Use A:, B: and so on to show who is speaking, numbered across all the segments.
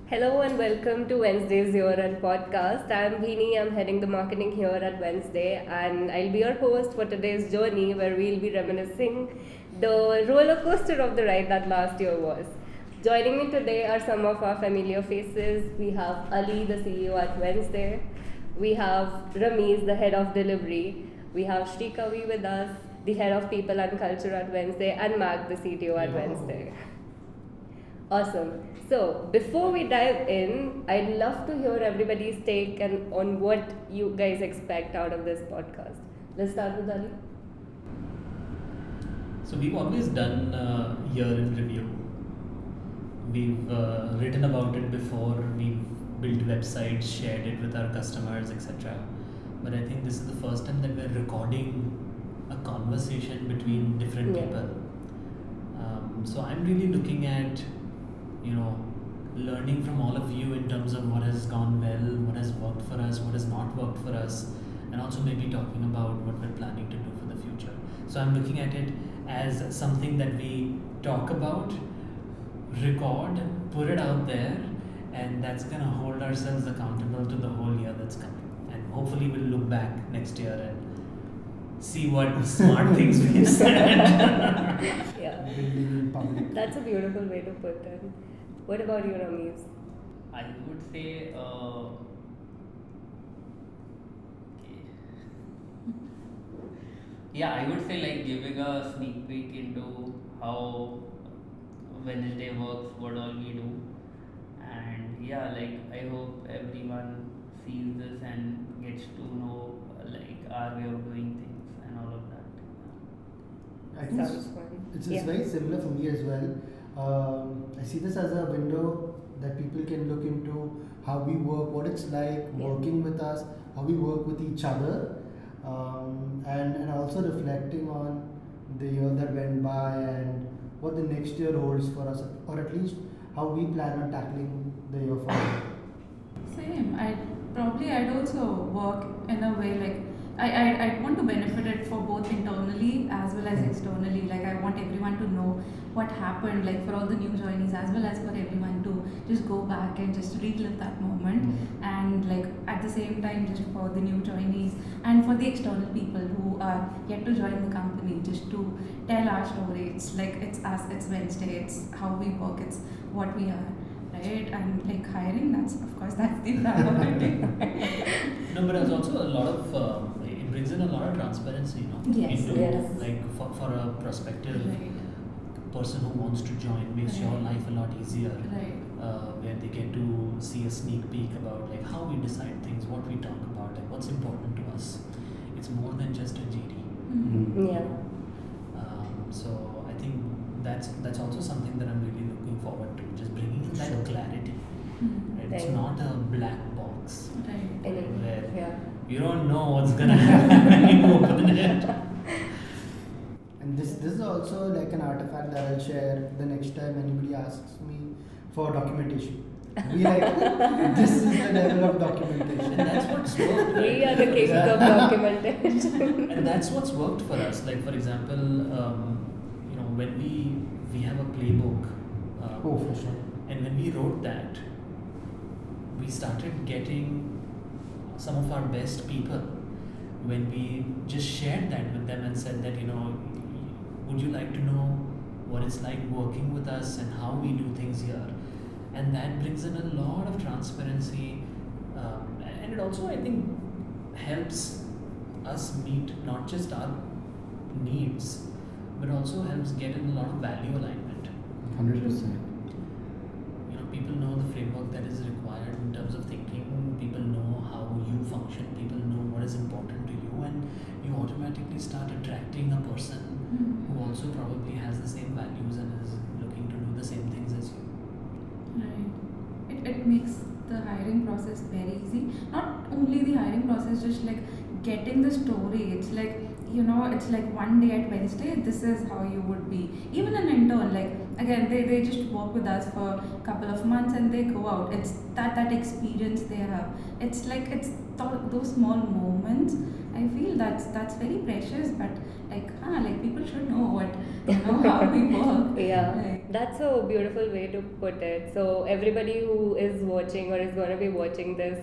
A: Hello and welcome to Wednesday's Here and podcast. I'm Bhini, I'm heading the marketing here at Wednesday, and I'll be your host for today's journey where we'll be reminiscing the roller coaster of the ride that last year was. Joining me today are some of our familiar faces. We have Ali, the CEO at Wednesday. We have Rameez, the head of delivery. We have Srikavi with us, the head of people and culture at Wednesday, and Mag, the CTO at Wednesday. Awesome. So before we dive in, I'd love to hear everybody's take and on what you guys expect out of this podcast. Let's start with Ali.
B: So we've always done year in review. We've written about it before. We've built websites, shared it with our customers, etc. But I think this is the first time that we're recording a conversation between different
A: Yeah.
B: people. So I'm really looking at, learning from all of you in terms of what has gone well, what has worked for us, what has not worked for us, and also maybe talking about what we're planning to do for the future. So I'm looking at it as something that we talk about, record, put it out there, and that's gonna hold ourselves accountable to the whole year that's coming. And hopefully we'll look back next year and see what smart things we said.
A: Yeah,
C: Building in public.
A: that's a beautiful way to put it. What about you, Rameez?
D: I would say, okay. Yeah, I would say like giving a sneak peek into how Wednesday works, what all we do, and yeah, like I hope everyone sees this and gets to know like our way of doing things and all of that.
C: I think
A: Sounds fun.
C: it's
A: Yeah.
C: very similar for me as well. I see this as a window that people can look into how we work, what it's like
A: Yeah.
C: working with us, how we work with each other, and also reflecting on the year that went by and what the next year holds for us, or at least how we plan on tackling the year forward.
E: Same. I'd also work in a way like I want to benefit it for both internally as well as externally. Like I want everyone to know what happened, like for all the new joinees as well as for everyone to just go back and just relive that moment, and like at the same time just for the new joinees and for the external people who are yet to join the company, just to tell our story. It's like it's us, it's Wednesday, it's how we work, it's what we are. Right, and like hiring, that's of course that's the priority.
B: No, but there's also a lot of it brings in a lot of transparency,
E: Yes,
B: into
A: yes.
B: like for a prospective
E: Right,
B: person who wants to join, makes your
E: Right.
B: life a lot easier.
E: right.
B: Where they get to see a sneak peek about like how we decide things, what we talk about, like what's important to us. It's more than just a JD.
E: Mhm.
A: Yeah.
B: So I think that's also something that I'm really looking forward to, just bringing in that
C: Sure.
B: clarity.
E: Mhm.
B: Right? It's
A: Right.
B: not a black box
E: Right.
B: where
A: Yeah.
B: you don't know what's gonna happen when you open it.
C: And this is also like an artifact that I'll share the next time anybody asks me for documentation. Be like, this is the level of documentation.
B: And that's what's worked.
A: We
B: right?
A: are the kings of
B: Yeah.
A: documentation.
B: And that's what's worked for us. Like for example, when we have a playbook,
C: Oh, for sure.
B: and when we wrote that, we started getting some of our best people. When we just shared that with them and said that, would you like to know what it's like working with us and how we do things here? And that brings in a lot of transparency, and it also, I think, helps us meet not just our needs, but also helps get in a lot of value alignment.
C: 100%.
B: People know the framework that is required in terms of thinking. People know how you function. People know what is important to you, and you automatically start attracting a person
E: Mhm.
B: who also probably has the same values and is looking to do the same things as you.
E: Right. It makes the hiring process very easy. Not only the hiring process, just like getting the story. It's like, it's like one day at Wednesday, this is how you would be. Even an intern, like again, they just work with us for a couple of months and they go out. It's that experience they have. It's like it's those small moments. I feel that's very precious, but like people should know how we work.
A: Yeah,
E: Like,
A: that's a beautiful way to put it. So everybody who is watching or is going to be watching this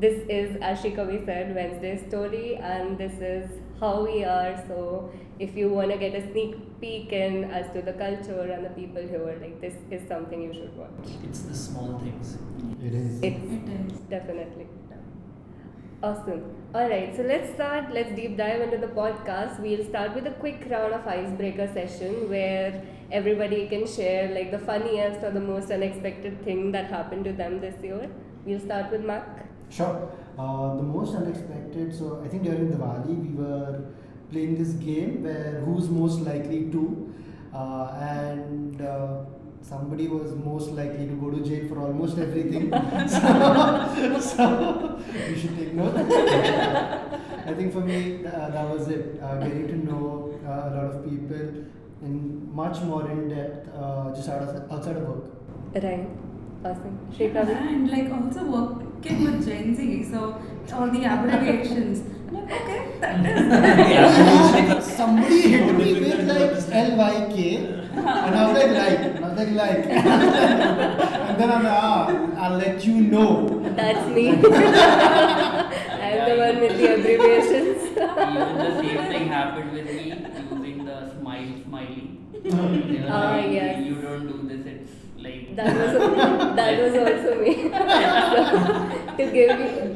A: is, as Srikavi said, Wednesday's story, and this is how we are. So if you want to get a sneak peek in as to the culture and the people here, like this is something you should watch.
B: It's the small things.
C: It is.
A: It's
E: it is.
A: definitely awesome. All right, so let's start. Let's deep dive into the podcast. We'll start with a quick round of icebreaker session where everybody can share like the funniest or the most unexpected thing that happened to them this year. We'll start with Mac.
C: Sure. The most unexpected. So I think during Diwali we were playing this game where who's most likely to, and somebody was most likely to go to jail for almost everything. So you should take note. I think for me that was it. Getting to know a lot of people in much more in depth, just outside of work.
A: Right. Awesome. Srikavi.
E: And like also working with Gen Z, so all the abbreviations. I'm like, okay, that is.
C: Somebody hit me with like LYK, and I was like, and then I'll let you know.
A: That's me. I'm the one with the abbreviations.
D: Even the same thing happened with me using the smiley. They were like,
A: yes.
D: you don't do this, it's like
A: That was also me. So,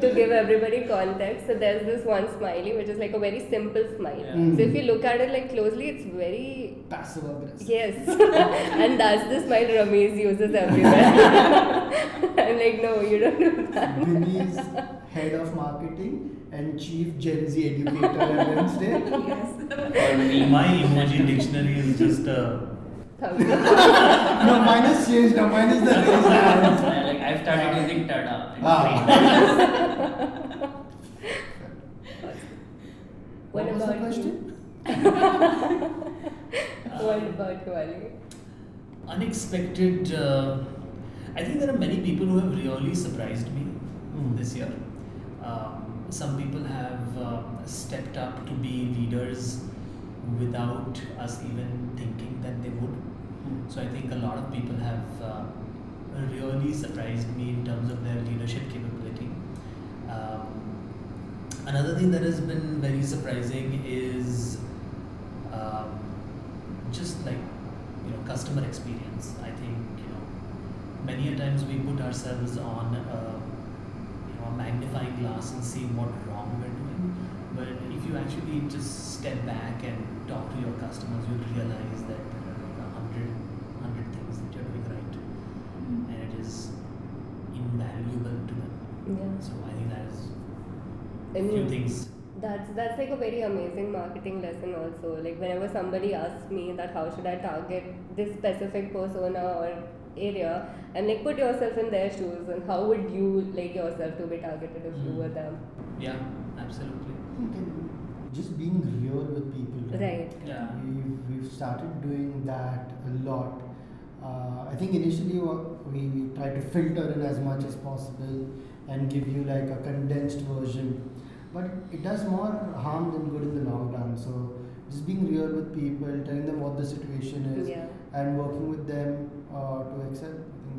A: to give everybody context, so there's this one smiley which is like a very simple smile.
B: Yeah.
A: So if you look at it like closely, it's very
C: Passive aggressive.
A: yes, and that's the smile Rameez uses everywhere. I'm like, no, you don't do that.
C: Bhini's head of marketing and chief Gen Z educator at Wednesday.
E: Yes.
D: for me.
B: My emoji dictionary is just
C: No, mine is changed now. Mine is the raised hand.
D: Like I've started using tada. It's
A: What
C: was the
A: about
C: question?
A: What about you, Ali?
B: unexpected. I think there are many people who have really surprised me this year. Some people have stepped up to be leaders without us even thinking that they would. So I think a lot of people have really surprised me in terms of their leadership capability. Another thing that has been very surprising is just like customer experience. I think many a times we put ourselves on a magnifying glass and see what wrong we're doing. But if you actually just step back and talk to your customers, you'll realize that there are like 100 things that you're doing right, and it is invaluable to them.
A: Yeah.
B: So I think that is
A: I
B: a few
A: mean,
B: things.
A: That's like a very amazing marketing lesson also. Like whenever somebody asks me that how should I target this specific persona or area, and like put yourself in their shoes and how would you like yourself to be targeted if you were them?
B: Yeah, absolutely.
C: Just being real with people.
A: Right.
B: Yeah.
C: We've started doing that a lot. I think initially we try to filter in as much as possible and give you like a condensed version, but it does more harm than good in the long run. So just being real with people, telling them what the situation is,
A: Yeah.
C: and working with them to excel. I think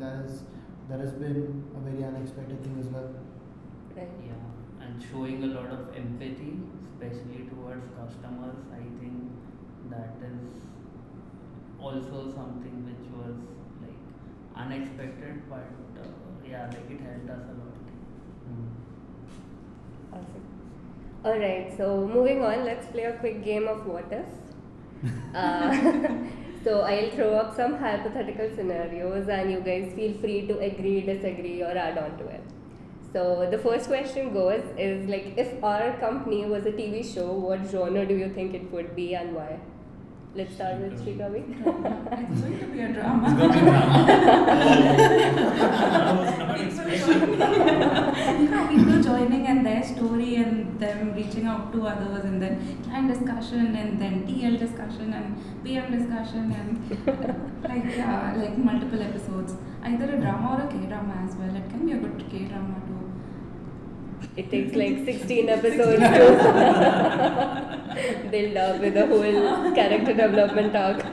C: that has been a very unexpected thing as well.
A: Right.
D: Yeah, and showing a lot of empathy, especially towards customers. I think that is also something which was like unexpected, but yeah, like it helped us a lot.
A: Awesome. All right. So moving on, let's play a quick game of what if. So I'll throw up some hypothetical scenarios, and you guys feel free to agree, disagree, or add on to it. So the first question goes is like, if our company was a TV show, what genre do you think it would be and why? Let's start with Srikavi.
E: It's going to be a drama.
B: It's going to be drama. I was not expecting.
E: People joining and their story and them reaching reaching out to others, and then client discussion, and then TL discussion, and PM discussion, and like multiple episodes. Either a drama or a K-drama as well. It can be a good K-drama too.
A: It takes like 16 episodes to build up with a whole character development arc.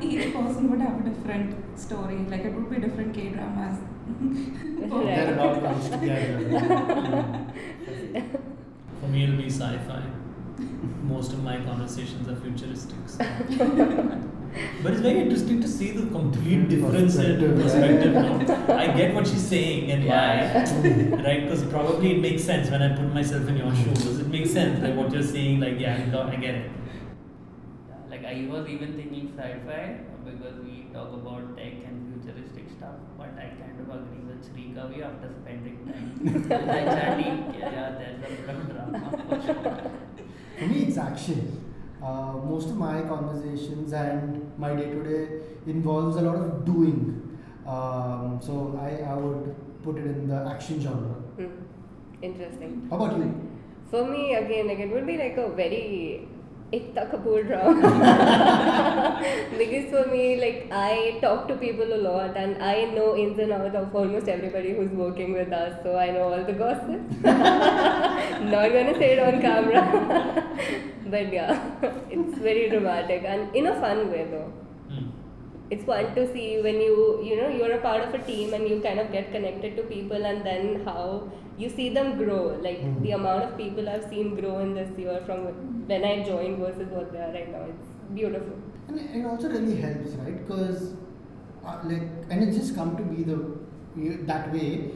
E: Each person would have a different story. Like it would be different K-dramas.
A: Right.
C: Then it all comes together.
B: For me, it'll be sci-fi. Most of my conversations are futuristic. So. But it's very interesting to see the complete difference in perspective. No? I get what she's saying and why, right? Because probably it makes sense when I put myself in your shoes. It makes sense, like what you're saying. Like, yeah, I get it.
D: Yeah, like I was even thinking sci-fi because we talk about tech and futuristic stuff, but I kind of agree with Srikavi after spending time with the chatting. Yeah, there's a bit of drama for sure.
C: For me, it's action. Most of my conversations and my day-to-day involves a lot of doing. So I would put it in the action genre.
A: Interesting.
C: How about you?
A: For me, again, like it would be like a very Ekta Kapoor drama. Because for me, like I talk to people a lot and I know ins and outs of almost everybody who's working with us. So I know all the gossip. Not gonna say it on camera. But yeah, it's very dramatic and in a fun way though. It's fun to see when you're a part of a team and you kind of get connected to people and then how you see them grow. Like the amount of people I've seen grow in this year from when I joined versus what they are right now. It's beautiful.
C: And it also really helps, right? Because and it just come to be that way.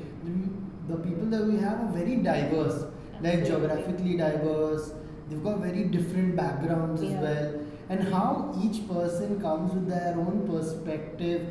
C: The people that we have are very diverse, like geographically diverse. They've got very different backgrounds as well. And how each person comes with their own perspective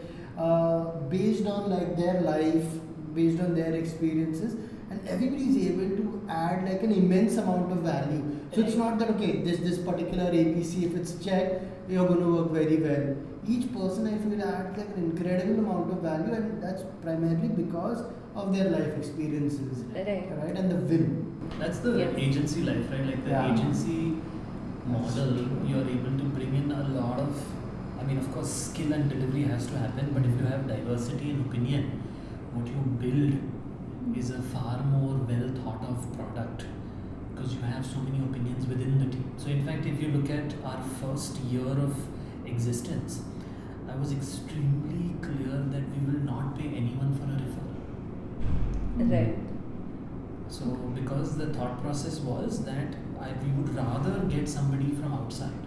C: based on like their life, based on their experiences, and everybody is able to add like an immense amount of value. So it's not that okay, this particular ABC, if it's checked, you're going to work very well. Each person I feel adds like an incredible amount of value, and that's primarily because of their life experiences, right? And the will.
B: That's the agency life, right? Like the agency model, you're able to bring in a lot of, I mean, of course, skill and delivery has to happen, but if you have diversity in opinion, what you build is a far more well thought of product because you have so many opinions within the team. So, in fact, if you look at our first year of existence, I was extremely clear that we will not pay anyone for a referral.
A: Right.
B: So, because the thought process was that we would rather get somebody from outside.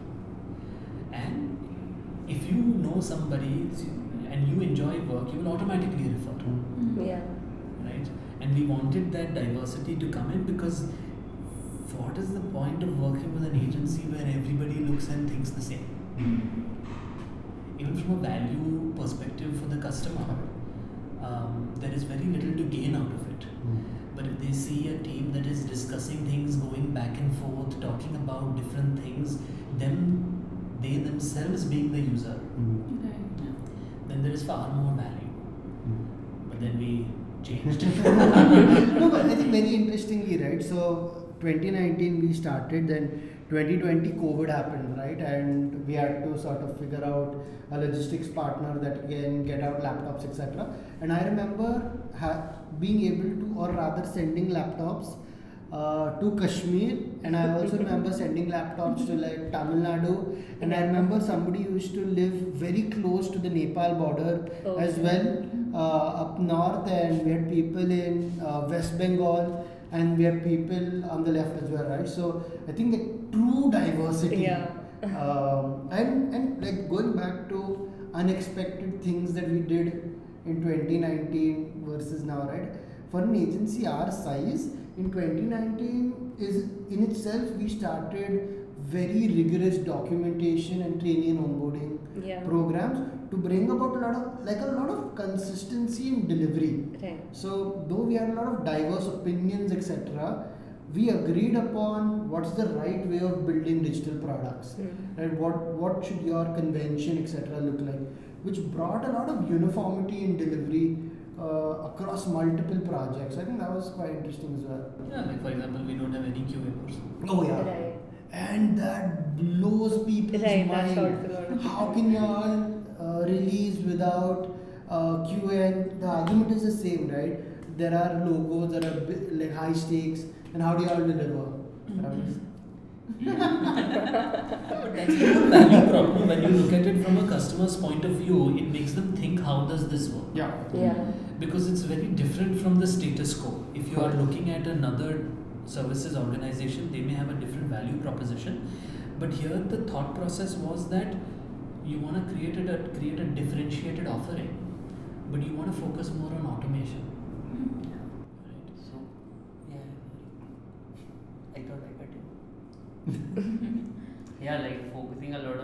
B: And if you know somebody and you enjoy work, you will automatically refer.
A: Yeah.
B: Right? And we wanted that diversity to come in because what is the point of working with an agency where everybody looks and thinks the same? Even from a value perspective for the customer, there is very little to gain out of it. But if they see a team that is discussing things, going back and forth, talking about different things, they themselves being the user, then there is far more value. But then we changed.
C: No, but I think very interestingly, right? So 2019 we started, then 2020 COVID happened, right? And we had to sort of figure out a logistics partner that can get out laptops, etc. And I remember being able to, or rather sending laptops to Kashmir, and I also remember sending laptops to like Tamil Nadu, and I remember somebody used to live very close to the Nepal border as well, up north, and we had people in West Bengal, and we have people on the left as well, right? So I think the true diversity, and like going back to unexpected things that we did in 2019 versus now, right? For an agency our size, in 2019 is in itself we started very rigorous documentation and training and onboarding programs to bring about a lot of consistency in delivery.
A: Right.
C: So though we had a lot of diverse opinions, etc., we agreed upon what's the right way of building digital products, and what should your convention, etc., look like, which brought a lot of uniformity in delivery across multiple projects. I think that was quite interesting as well.
B: Yeah, like for example, we don't have any QA person.
C: Oh yeah.
A: Right.
C: And that blows people's
A: Right, that
C: mind.
A: shouts a lot of
C: How
A: people.
C: can you all release without QA? And the argument is the same, right? There are logos, there are like high stakes, and how do you all deliver? Rameez?
B: That's the whole value problem. When you look at it from a customer's point of view, it makes them think, how does this work?
C: Yeah.
A: Yeah.
B: Because it's very different from the status quo. If you are looking at another services organization, they may have a different value proposition. But here the thought process was that you want to create a differentiated offering, but you want to focus more on automation. Right.
D: So, yeah, I thought I cut you. Yeah, like focusing a lot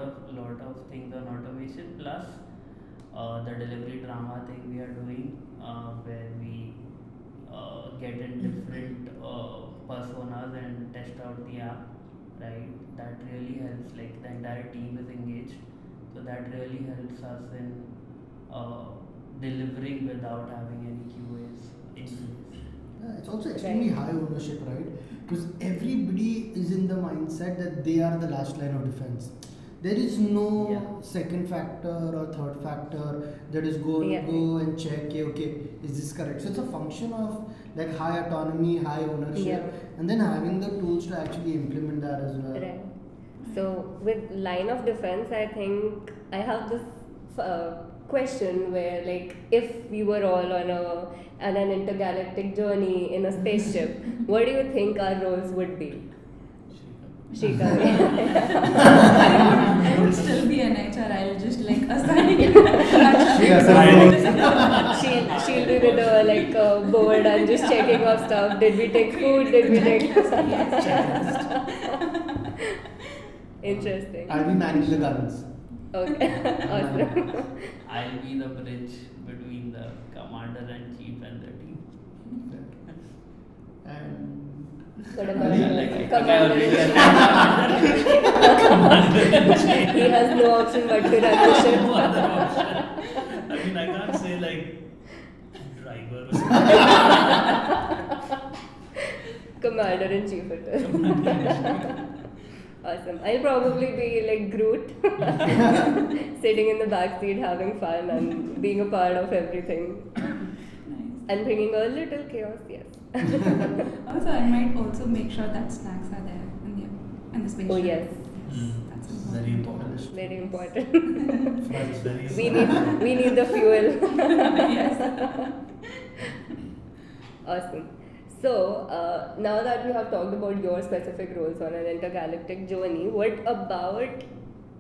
D: of things on automation plus the delivery drama thing we are doing, where we get in different personas and test out the app, right? That really helps. Like the entire team is engaged, so that really helps us in delivering without having any QAs in place.
C: Yeah, it's also extremely high ownership, right? Because everybody is in the mindset that they are the last line of defense. There is no second factor or third factor that is going to go and check, okay, is this correct? So it's a function of like high autonomy, high ownership, and then having the tools to actually implement that as well.
A: Right. So with line of defense, I think I have this question where, like, if we were all on an intergalactic journey in a spaceship, what do you think our roles would be? Srikavi.
E: I would still be an HR. I'll just like assign.
A: She'll be with a board and just checking off stuff. Did we take food? Did we take? Interesting.
C: I'll be managing the guns.
A: Okay. Awesome.
D: I'll be the bridge between the commander-in-chief and the team.
C: And
A: What
C: Ali?
A: about
B: Commander-in-chief.
A: He has no option but to run the ship.
B: No other option. I mean, I can't say like driver or something.
A: Commander in chief it is. Awesome. I'll probably be like Groot, sitting in the back seat having fun and being a part of everything and bringing a little chaos. Yes.
E: Also, I might also make sure that snacks are there in the spaceship.
A: Oh yes.
E: That's
B: Very important.
A: Very important.
B: That's very
A: we need the fuel.
E: Yes.
A: Awesome. So now that we have talked about your specific roles on an intergalactic journey, what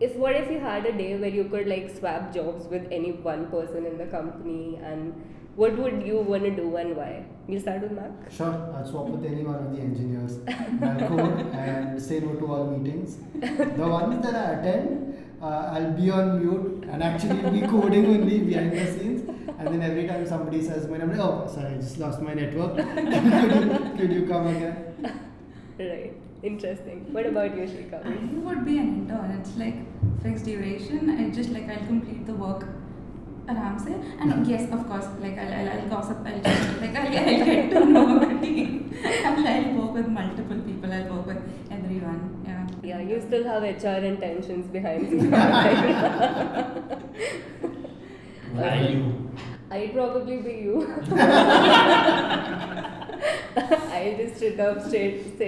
A: if you had a day where you could like swap jobs with any one person in the company, and what would you want to do and why? You start with Mac?
C: sure, I'll swap with any one of the engineers. I'll code and say no to all meetings. The ones that I attend, I'll be on mute and actually be coding only behind the scenes. And then every time somebody says my name, I'm like, oh, sorry, I just lost my network. could you come again?
A: Right. Interesting. What about you,
E: I
A: Srikavi?
E: would be an intern. It's like fixed duration. I'll complete the work around se. And yes, of course, like I'll gossip. I'll get to know the team. I'll work with multiple people. I'll work with everyone. Yeah.
A: Yeah, you still have HR intentions behind you.
B: Value.
A: I'd probably be you. I'll just sit up straight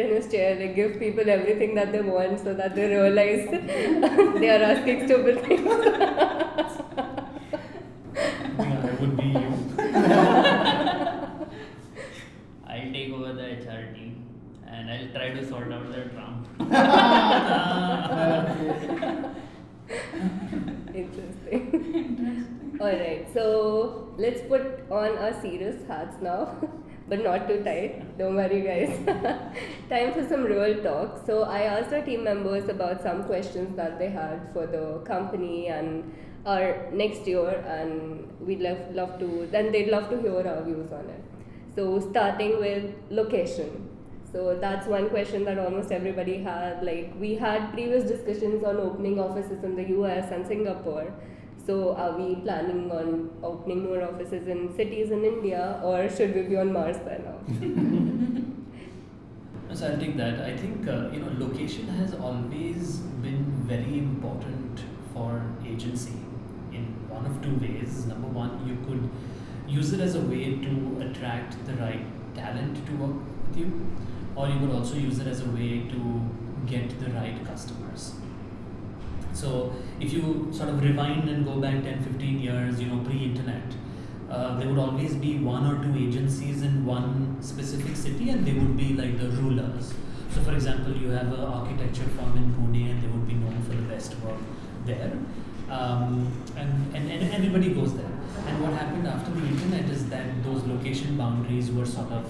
A: in his chair, like give people everything that they want so that they realize they are asking stupid things.
B: Yeah, I would be you.
D: I'll take over the HR team and I'll try to sort out the drama.
A: Interesting. Alright, so let's put on our serious hats now, but not too tight. Don't worry, guys. Time for some real talk. So, I asked our team members about some questions that they had for the company and our next year, and they'd love to hear our views on it. So, starting with location. So, that's one question that almost everybody had. Like, we had previous discussions on opening offices in the US and Singapore. So are we planning on opening more offices in cities in India, or should we be on Mars by now?
B: So I'll take that. I think location has always been very important for agency in one of two ways. Number one, you could use it as a way to attract the right talent to work with you, or you could also use it as a way to get the right customers. So if you sort of rewind and go back 10, 15 years, pre-internet, there would always be one or two agencies in one specific city, and they would be like the rulers. So for example, you have an architecture firm in Pune, and they would be known for the best work there. And everybody goes there. And what happened after the internet is that those location boundaries were sort of,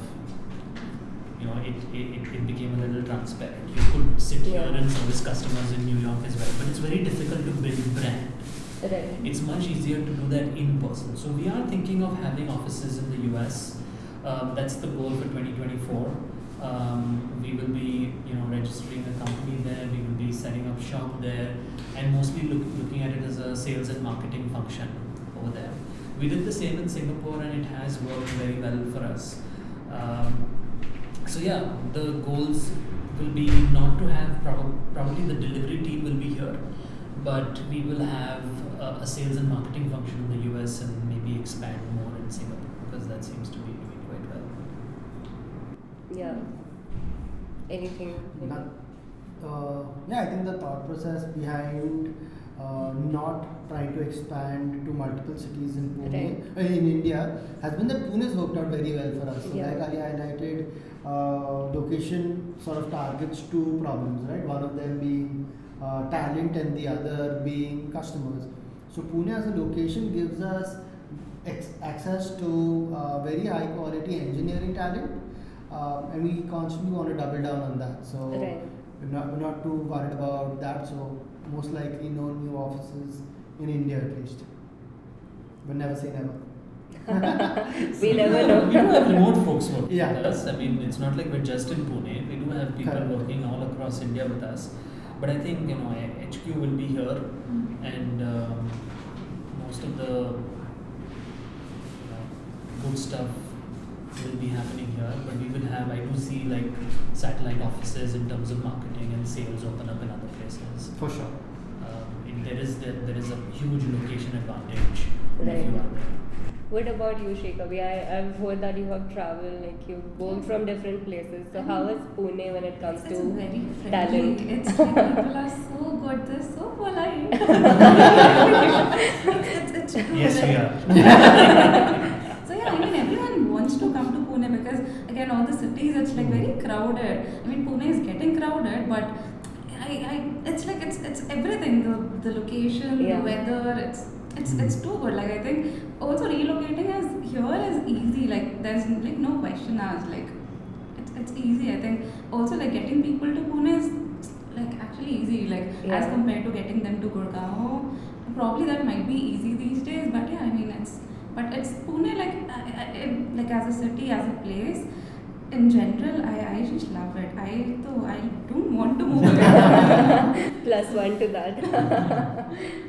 B: it became a little transparent. You could sit here and service customers in New York as well, but it's very difficult to build brand.
A: Right.
B: It's much easier to do that in person. So we are thinking of having offices in the US. That's the goal for 2024. We will be, registering a company there. We will be setting up shop there, and mostly looking at it as a sales and marketing function over there. We did the same in Singapore, and it has worked very well for us. So yeah, the goals will be not to have probably the delivery team will be here, but we will have a sales and marketing function in the US and maybe expand more in Singapore, because that seems to be doing quite well.
A: Yeah. Anything?
C: I think the thought process behind not trying to expand to multiple cities in Pune, in India, has been that Pune has worked out very well for us. So like Ali highlighted, location sort of targets two problems, right? One of them being talent and the other being customers. So Pune as a location gives us access to very high quality engineering talent, and we constantly want to double down on that. So we're not too worried about that. So most likely no new offices in India at least. But never say never.
A: We never know.
B: We do have remote folks working
C: Yeah.
B: with us. I mean, it's not like we're just in Pune. We do have people working all across India with us. But I think HQ will be here, and most of the good stuff will be happening here. But we will have, I do see like satellite offices in terms of marketing and sales open up in other places.
C: For sure.
B: There is a huge location advantage if
A: Right.
B: you are there.
A: What about you, Srikavi? I've heard that you have traveled, like you've gone from different places. So how is Pune when it comes
E: It's
A: to
E: very friendly.
A: talent?
E: It's like people are so good. They're so polite. it's true.
B: Yes, we are.
E: So yeah, I mean everyone wants to come to Pune because again all the cities it's like very crowded. I mean Pune is getting crowded, but it's like it's everything. The location, the weather, it's too good. Like I think also relocating here is easy. Like there's like no question asked. Like it's easy. I think also like getting people to Pune is like actually easy. Like as compared to getting them to Gurgaon, probably that might be easy these days. But yeah, I mean it's Pune like as a city, as a place. In general, I just love it. I don't want to move away.
A: +1 to that.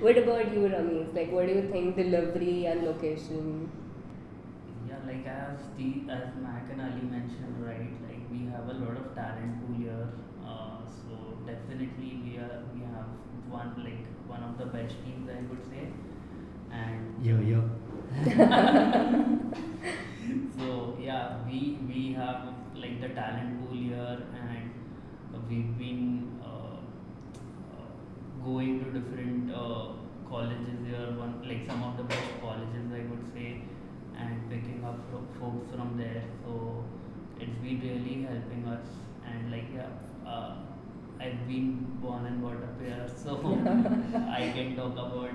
A: What about you, Rameez? Like, what do you think delivery and location?
D: Yeah, like as Mac and Ali mentioned, right? Like we have a lot of talent pool here. So definitely we have one of the best teams, I would say. And so yeah, we have like the talent pool here, and we've been going to different colleges here. Some of the best colleges, I would say, and picking up folks from there. So it's been really helping us. And I've been born and brought up here, so I can talk about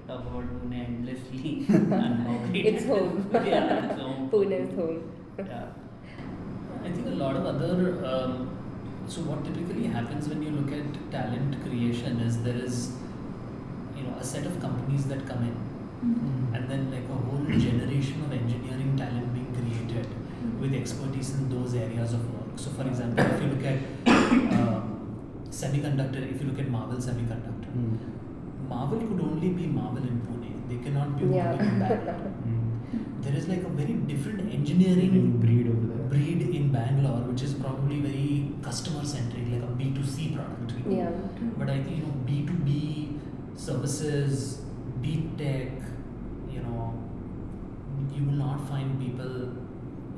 D: Pune endlessly. And how great
A: It's home.
D: Yeah, it's home.
A: Pune is home.
D: Yeah.
B: I think a lot of other. So what typically happens when you look at talent creation is there is, a set of companies that come in, and then like a whole generation of engineering talent being created with expertise in those areas of work. So for example, if you look at semiconductor, if you look at Marvel Semiconductor, Marvel could only be Marvel in Pune. They cannot be
A: Yeah.
B: Marvel in Bangalore.
C: Mm.
B: There is like a very different
C: Engineering
B: engineering
C: breed over there.
B: breed in Bangalore, which is probably very customer centric, like a B2C product.
A: Yeah.
B: But I think B2B services, deep tech, you know, you will not find people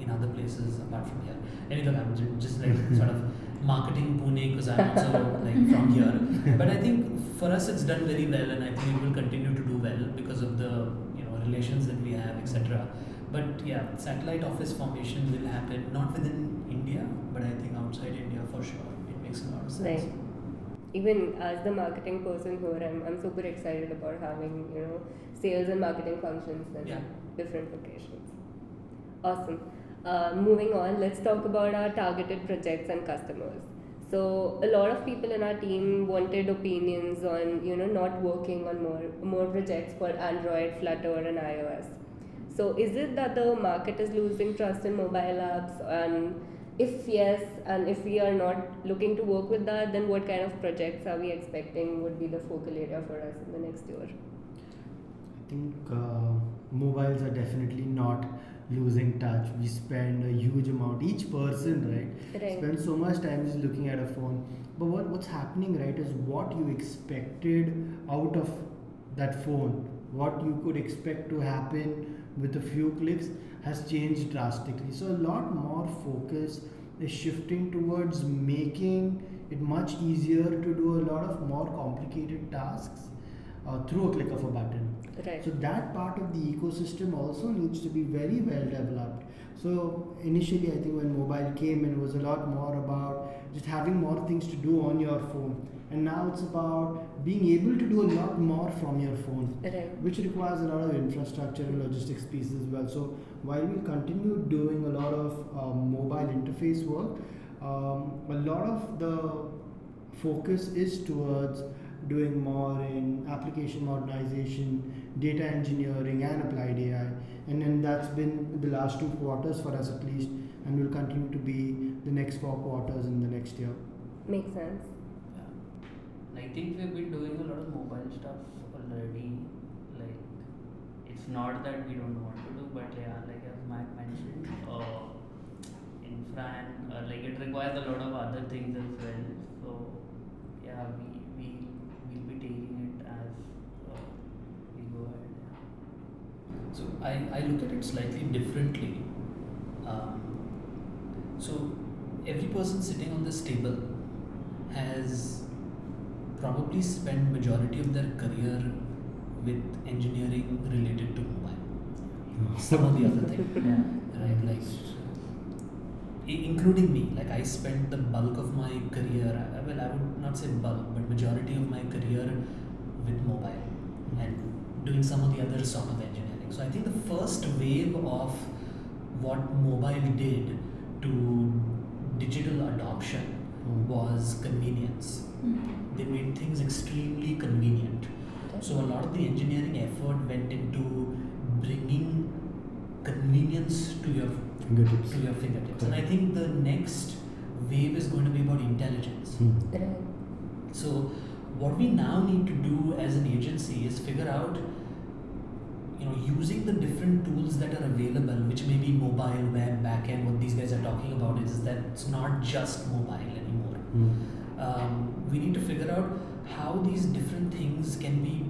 B: in other places apart from here. Anyway, I'm just like sort of marketing Pune because I'm also like from here. But I think for us it's done very well, and I think it will continue to do well because of the relations that we have, etc. But yeah, satellite office formation will happen not within India, but I think outside India for sure. It makes a lot of sense.
A: Right. Even as the marketing person here, I'm super excited about having sales and marketing functions in
B: Yeah.
A: different locations. Awesome. Moving on, let's talk about our targeted projects and customers. So a lot of people in our team wanted opinions on not working on more projects for Android, Flutter, and iOS. So is it that the market is losing trust in mobile apps? And if yes, and if we are not looking to work with that, then what kind of projects are we expecting would be the focal area for us in the next year?
C: I think mobiles are definitely not losing touch. We spend a huge amount, each person,
A: Right.
C: spends so much time just looking at a phone. But what's happening, right, is what you expected out of that phone, what you could expect to happen with a few clicks has changed drastically. So a lot more focus is shifting towards making it much easier to do a lot of more complicated tasks through a click of a button.
A: Right.
C: So that part of the ecosystem also needs to be very well developed. So initially, I think when mobile came in, it was a lot more about just having more things to do on your phone, and now it's about being able to do a lot more from your phone,
A: Right.
C: which requires a lot of infrastructure and logistics pieces as well. So while we continue doing a lot of mobile interface work, a lot of the focus is towards doing more in application modernization, data engineering, and applied AI. And then that's been the last 2 quarters for us at least, and will continue to be the next 4 quarters in the next year.
A: Makes sense.
D: I think we've been doing a lot of mobile stuff already. Like, it's not that we don't want to do, but yeah, like as Mac mentioned, infra and like it requires a lot of other things as well. So yeah, we'll be taking it as we go ahead.
B: So I look at it slightly differently. So every person sitting on this table has probably spent majority of their career with engineering related to mobile. Some of the other thing, right? Like including me. Like I spent the bulk of my career. Well, I would not say bulk, but majority of my career with mobile and doing some of the other sort of engineering. So I think the first wave of what mobile did to digital adoption was convenience. They made things extremely convenient. So a lot of the engineering effort went into bringing convenience to your fingertips. And I think the next wave is going to be about intelligence.
A: Right.
B: So what we now need to do as an agency is figure out, using the different tools that are available, which may be mobile, web, backend. What these guys are talking about is that it's not just mobile anymore. We need to figure out how these different things can be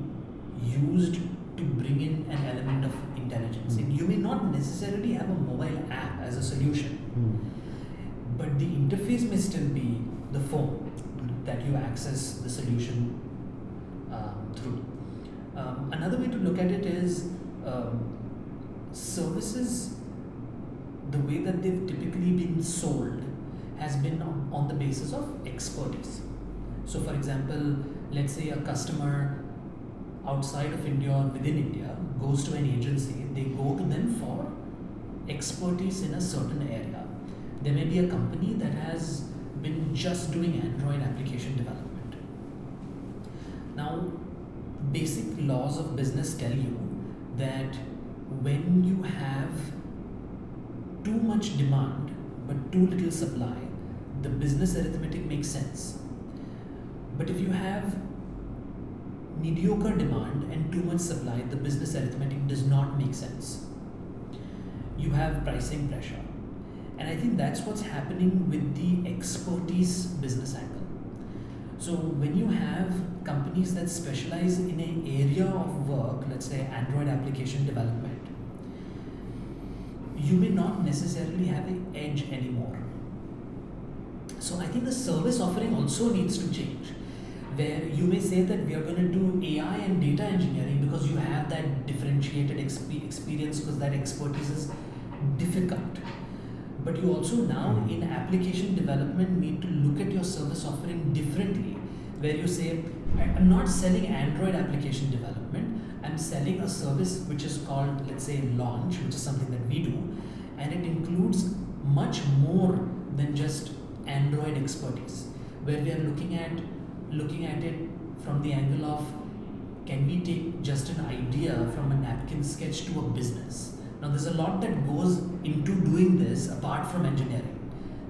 B: used to bring in an element of intelligence. And you may not necessarily have a mobile app as a solution, but the interface may still be the phone that you access the solution through. Another way to look at it is services, the way that they've typically been sold has been on the basis of expertise. So for example, let's say a customer outside of India or within India goes to an agency, they go to them for expertise in a certain area. There may be a company that has been just doing Android application development. Now, basic laws of business tell you that when you have too much demand but too little supply, the business arithmetic makes sense. But if you have mediocre demand and too much supply, the business arithmetic does not make sense. You have pricing pressure. And I think that's what's happening with the expertise business angle. So when you have companies that specialize in an area of work, let's say Android application development, you may not necessarily have an edge anymore. So I think the service offering also needs to change, where you may say that we are going to do AI and data engineering because you have that differentiated experience, because that expertise is difficult. But you also now in application development need to look at your service offering differently, where you say, I'm not selling Android application development, I'm selling a service which is called, let's say, launch, which is something that we do, and it includes much more than just Android expertise, where we are looking at it from the angle of, can we take just an idea from a napkin sketch to a business? Now there's a lot that goes into doing this apart from engineering.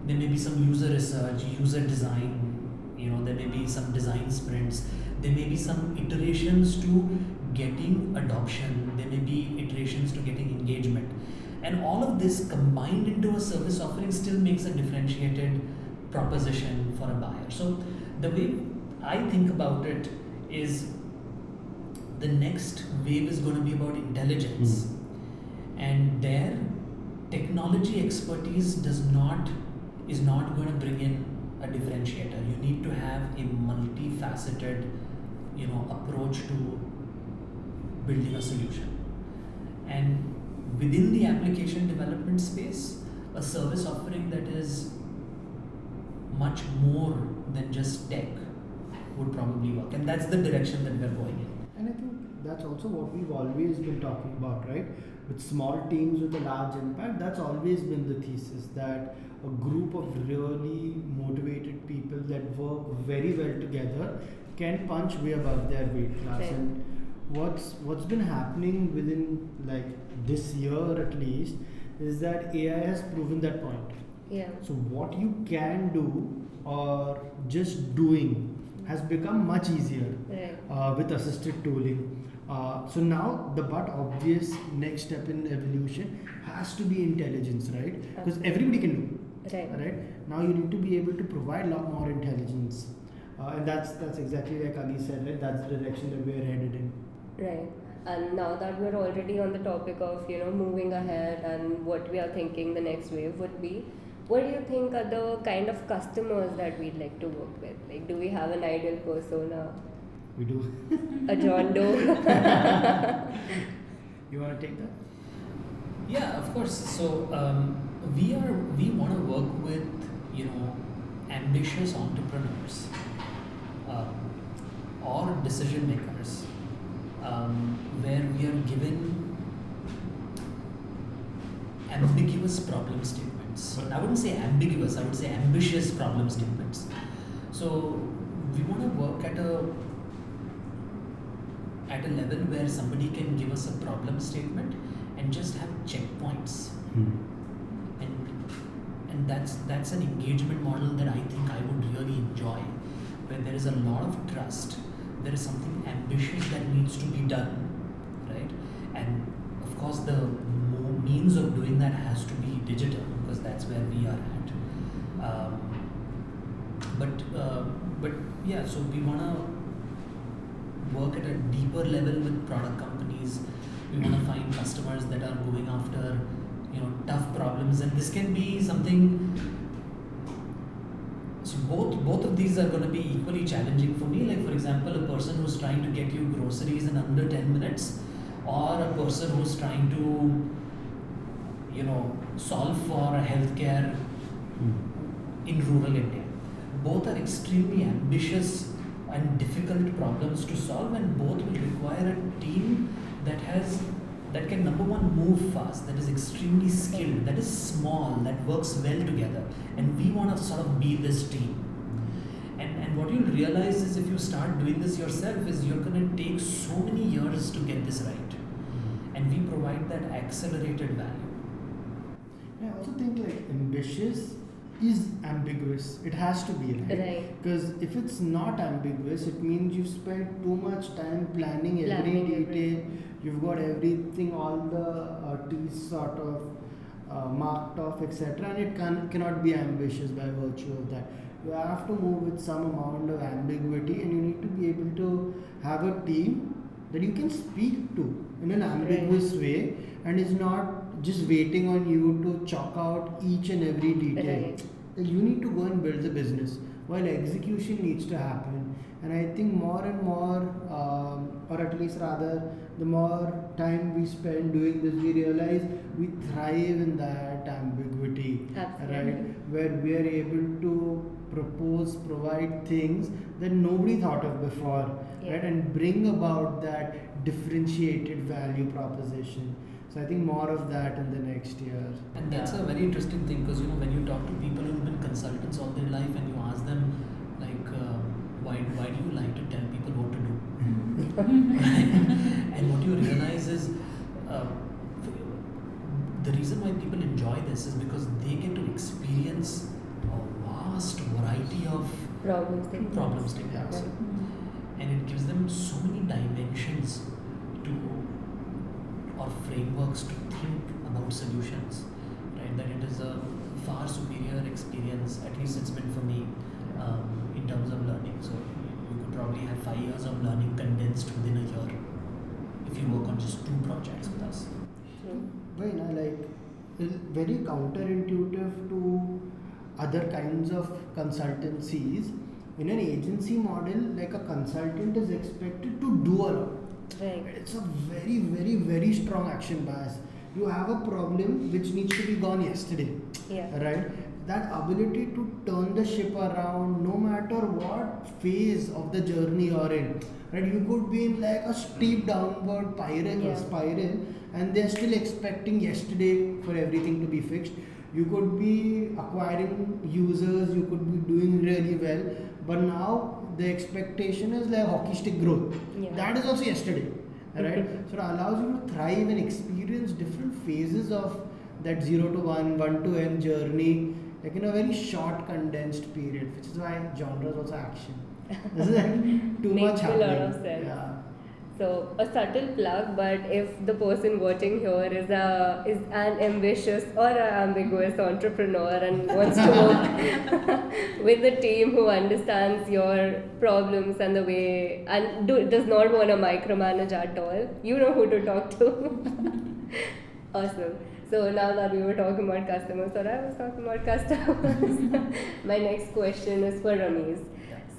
B: There may be some user research, user design, there may be some design sprints, there may be some iterations to getting adoption, there may be iterations to getting engagement. And all of this combined into a service offering still makes a differentiated proposition for a buyer. So the way I think about it is, the next wave is going to be about intelligence. And there, technology expertise is not going to bring in a differentiator. You need to have a multifaceted, approach to building a solution. And within the application development space, a service offering that is much more than just tech would probably work. And that's the direction that we're going in.
C: And I think that's also what we've always been talking about, right? With small teams with a large impact, that's always been the thesis, that a group of really motivated people that work very well together can punch way above their weight class.
A: Right.
C: And what's been happening within like this year at least is that AI has proven that point.
A: Yeah.
C: So what you can do or just doing has become much easier
A: Right.
C: with assisted tooling. So now the but obvious next step in evolution has to be intelligence, right? Because everybody can do. Right. Now you need to be able to provide a lot more intelligence, and that's exactly like Ali said, right? That's the direction that we're headed in.
A: Right. And now that we're already on the topic of, moving ahead and what we are thinking the next wave would be, what do you think are the kind of customers that we'd like to work with? Like, do we have an ideal persona?
C: We do.
A: A John Doe?
C: You want to take that?
B: Yeah, of course. So we want to work with ambitious entrepreneurs or decision makers, where we are given ambiguous problem statements. I wouldn't say ambiguous, I would say ambitious problem statements. So we want to work at a level where somebody can give us a problem statement and just have checkpoints. And that's an engagement model that I think I would really enjoy, where there is a lot of trust, there is something ambitious that needs to be done, right? And of course the means of doing that has to be digital, because that's where we are at. But yeah, so we want to work at a deeper level with product companies. We want to find customers that are going after tough problems, and this can be something. So both of these are going to be equally challenging for me. Like, for example, a person who's trying to get you groceries in under 10 minutes, or a person who's trying to solve for healthcare in rural India. Both are extremely ambitious and difficult problems to solve, and both will require a team that can, number one, move fast, that is extremely skilled, that is small, that works well together, and we want to sort of be this team. And what you'll realize is, if you start doing this yourself, is you're going to take so many years to get this right, and we provide that accelerated value.
C: I also think like ambitious is ambiguous. It has to be, right?
A: Right.
C: Because if it's not ambiguous, it means you've spent too much time planning every
A: Planning
C: detail.
A: everything.
C: You've got everything, all the T's sort of marked off, etc. And it cannot be ambitious by virtue of that. You have to move with some amount of ambiguity, and you need to be able to have a team that you can speak to in an ambiguous way, and is not just waiting on you to chalk out each and every detail.
A: Right.
C: You need to go and build the business while execution needs to happen. And I think more and more, or at least rather, the more time we spend doing this, we realize we thrive in that ambiguity,
A: Absolutely.
C: right? Where we are able to provide things that nobody thought of before,
A: Yeah.
C: right? And bring about that differentiated value proposition. So I think more of that in the next year.
B: And that's a very interesting thing, because when you talk to people who've been consultants all their life and you ask them like, why do you like to tell people what to do? And what you realize is the reason why people enjoy this is because they get to experience a vast variety of problem statements, and it gives them so many dimensions to, or frameworks to think about solutions, right? That it is a far superior experience, at least it's been for me, in terms of learning. So you could probably have 5 years of learning condensed within a year if you work on just 2 projects with us.
C: But it's very counterintuitive to other kinds of consultancies. In an agency model, like a consultant is expected to do a lot.
A: Right.
C: It's a very, very, very strong action bias. You have a problem which needs to be gone yesterday,
A: Yeah.
C: right? That ability to turn the ship around, no matter what phase of the journey you're in, right? You could be in like a steep downward spiral, and they're still expecting yesterday for everything to be fixed. You could be acquiring users, you could be doing really well, but now the expectation is like hockey stick growth.
A: Yeah.
C: That is also yesterday, right? So it allows you to thrive and experience different phases of that 0 to 1, 1 to n journey, like in a very short condensed period, which is why genre is also action. This is like too
A: Makes
C: much
A: a
C: happening.
A: lot of sense.
C: Yeah.
A: So a subtle plug, but if the person watching here is an ambitious or an ambiguous entrepreneur and wants to work with a team who understands your problems and the way and does not want to micromanage at all, you know who to talk to. Awesome. So now that we were talking about customers, or I was talking about customers, my next question is for Rameez.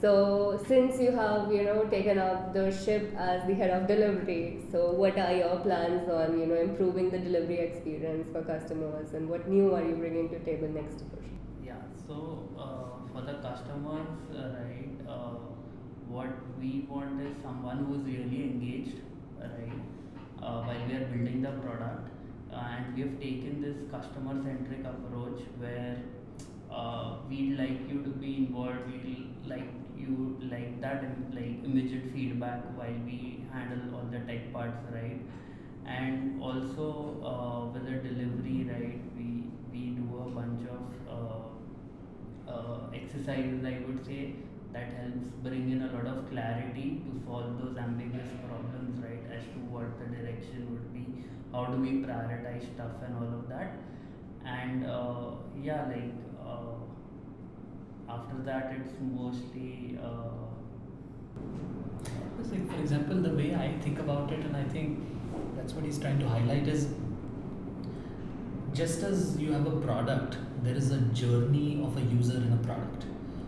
A: So since you have taken up the ship as the head of delivery, so what are your plans on improving the delivery experience for customers, and what new are you bringing to table next year?
D: Yeah, so for the customers, what we want is someone who is really engaged, right, while we are building the product. And we have taken this customer centric approach where we'd like you to be involved, we'd like you like that immediate feedback while we handle all the tech parts, right? And also with the delivery, right, we do a bunch of exercises, I would say, that helps bring in a lot of clarity to solve those ambiguous problems, right, as to what the direction would be, how do we prioritize stuff and all of that. And after that it's mostly
B: It's like, for example, the way I think about it, and I think that's what he's trying to highlight, is just as you have a product, there is a journey of a user in a product.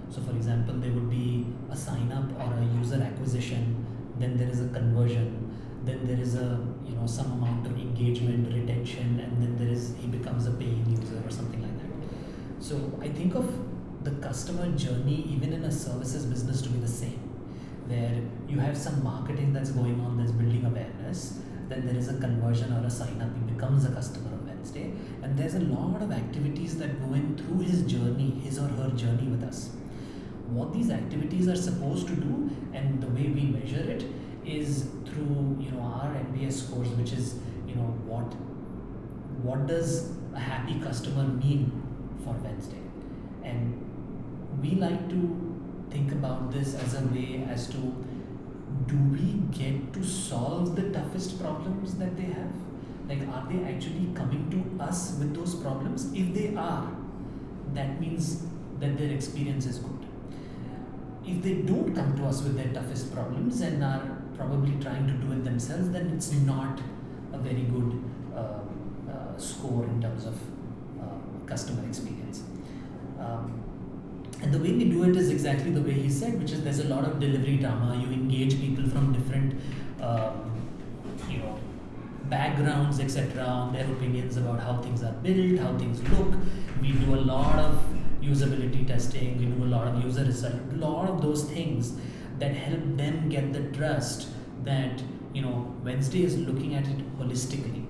B: So for example, there would be a sign up or a user acquisition, then there is a conversion, then there is a some amount of engagement, retention, and then he becomes a paying user or something like that. So I think of the customer journey even in a services business to be the same, where you have some marketing that's going on, that's building awareness, then there is a conversion or a sign up, he becomes a customer on Wednesday, and there's a lot of activities that go in through his journey, his or her journey with us. What these activities are supposed to do, and the way we measure it, is through our NPS scores, which is what does a happy customer mean for Wednesday, And we like to think about this as a way as to, do we get to solve the toughest problems that they have? Like, are they actually coming to us with those problems? If they are, that means that their experience is good. If they don't come to us with their toughest problems and are probably trying to do it themselves, then it's not a very good score in terms of customer experience. And the way we do it is exactly the way he said, which is there's a lot of delivery drama. You engage people from different, you know, backgrounds, etc., on their opinions about how things are built, how things look. We do a lot of usability testing. We do a lot of user research. A lot of those things that help them get the trust that, you know, Wednesday is looking at it holistically.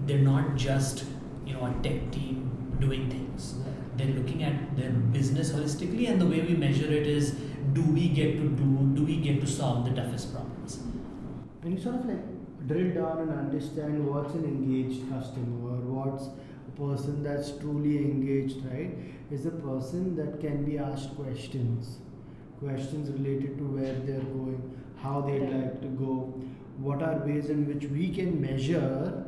B: They're not just, you know, a tech team doing things. They're looking at their business holistically, and the way we measure it is, do we get to solve the toughest problems?
C: When you sort of like drill down and understand what's an engaged customer, what's a person that's truly engaged, right, is a person that can be asked questions related to where they're going, how they'd like to go, what are ways in which we can measure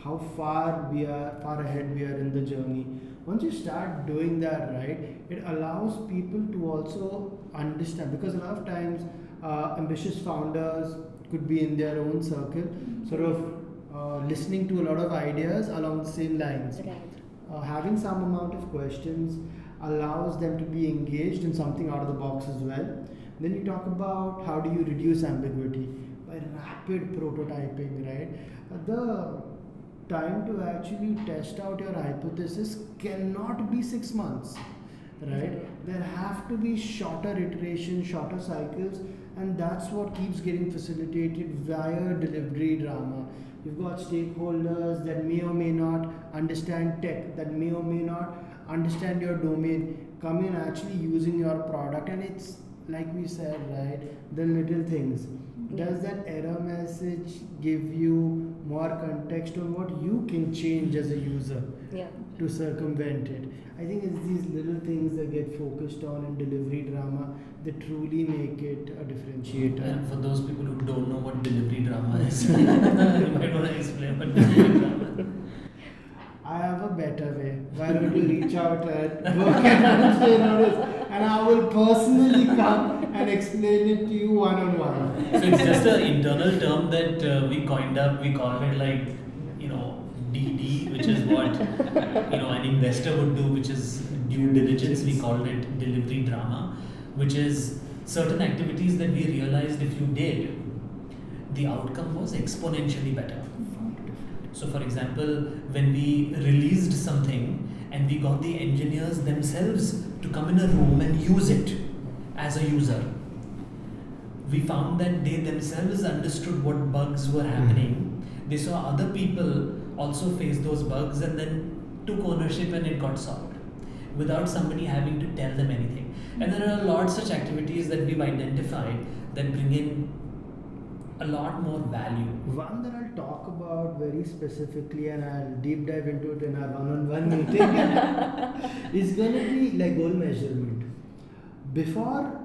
C: how far ahead we are in the journey. Once you start doing that, right, it allows people to also understand, because a lot of times ambitious founders could be in their own circle, sort of listening to a lot of ideas along the same lines.
A: Right.
C: Having some amount of questions allows them to be engaged in something out of the box as well. Then you talk about how do you reduce ambiguity by rapid prototyping, right? The time to actually test out your hypothesis cannot be 6 months, right? There have to be shorter iterations, shorter cycles, and that's what keeps getting facilitated via delivery drama. You've got stakeholders that may or may not understand tech, that may or may not understand your domain, come in actually using your product, and it's like we said, right, the little things. Does that error message give you more context on what you can change as a user to circumvent it? I think it's these little things that get focused on in delivery drama that truly make it a differentiator.
B: And for those people who don't know what delivery drama is, you might want to explain what delivery drama is.
C: I have a better way. Why don't you reach out and work at Wednesday notice, and I will personally come and explain it to you one-on-one.
B: So it's just an internal term that we coined up. We called it like, you know, DD, which is what, you know, an investor would do, which is due diligence. We called it delivery drama, which is certain activities that we realized if you did, the outcome was exponentially better. So for example, when we released something and we got the engineers themselves to come in a room and use it as a user, we found that they themselves understood what bugs were happening. They saw other people also face those bugs and then took ownership and it got solved without somebody having to tell them anything. And there are a lot of such activities that we've identified that bring in a lot more value.
C: One that I'll talk about very specifically, and I'll deep dive into it in our one-on-one meeting, is going to be like goal measurement. Before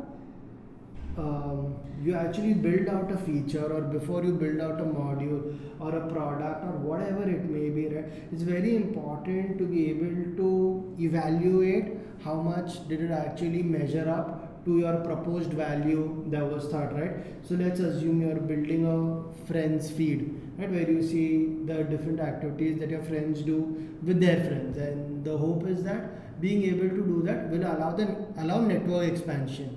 C: you actually build out a feature, or before you build out a module or a product or whatever it may be, right, it's very important to be able to evaluate how much did it actually measure up to your proposed value that was thought, right? So let's assume you're building a friends feed, right, where you see the different activities that your friends do with their friends, and the hope is that being able to do that will allow network expansion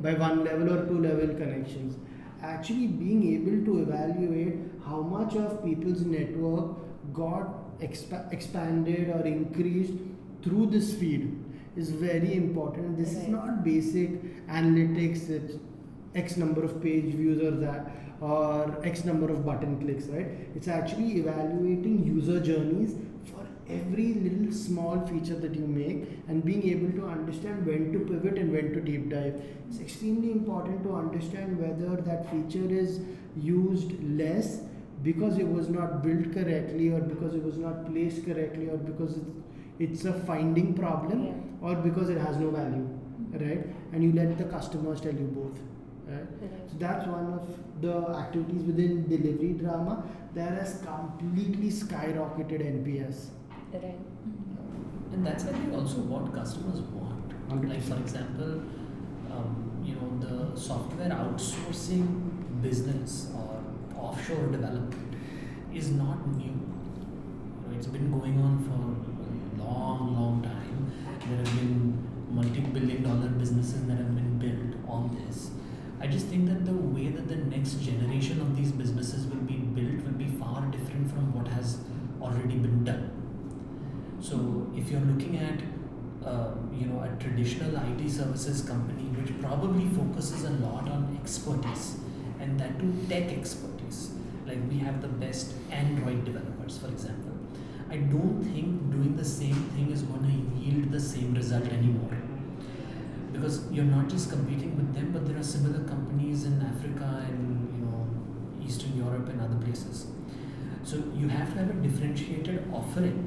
C: by 1 level or 2 level connections. Actually being able to evaluate how much of people's network got expanded or increased through this feed is very important. This is not basic analytics, it's X number of page views or that, or X number of button clicks, right? It's actually evaluating user journeys for every little small feature that you make, and being able to understand when to pivot and when to deep dive. It's extremely important to understand whether that feature is used less because it was not built correctly, or because it was not placed correctly, or because it's a finding problem or because it has no value, right? And you let the customers tell you both, right? So that's one of the activities within delivery drama that has completely skyrocketed NPS.
A: Right.
B: And that's, I think, also what customers want.
C: 100%.
B: Like, for example, the software outsourcing business or offshore development is not new. It's been going on for a long, long time. There have been multi-billion-dollar businesses that have been built on this. I just think that the way that the next generation of these businesses will be built will be far different from what has already been done. So if you're looking at a traditional IT services company which probably focuses a lot on expertise, and that too tech expertise, like we have the best Android developers, for example, I don't think doing the same thing is going to yield the same result anymore, because you're not just competing with them, but there are similar companies in Africa and Eastern Europe and other places. So you have to have a differentiated offering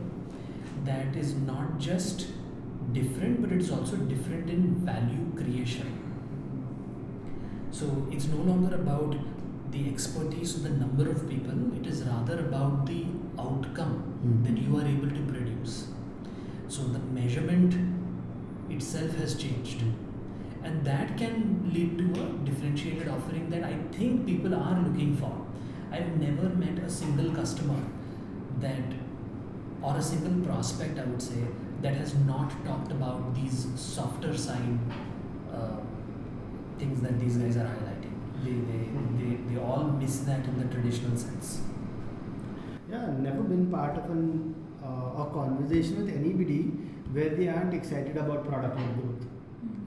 B: that is not just different, but it's also different in value creation. So it's no longer about the expertise or the number of people, it is rather about the outcome that you are able to produce. So the measurement itself has changed, and that can lead to a differentiated offering that I think people are looking for. I've never met a single customer or a single prospect, I would say, that has not talked about these softer side things that these guys are highlighting. They all miss that in the traditional sense.
C: Yeah, I've never been part of a conversation with anybody where they aren't excited about product-led growth.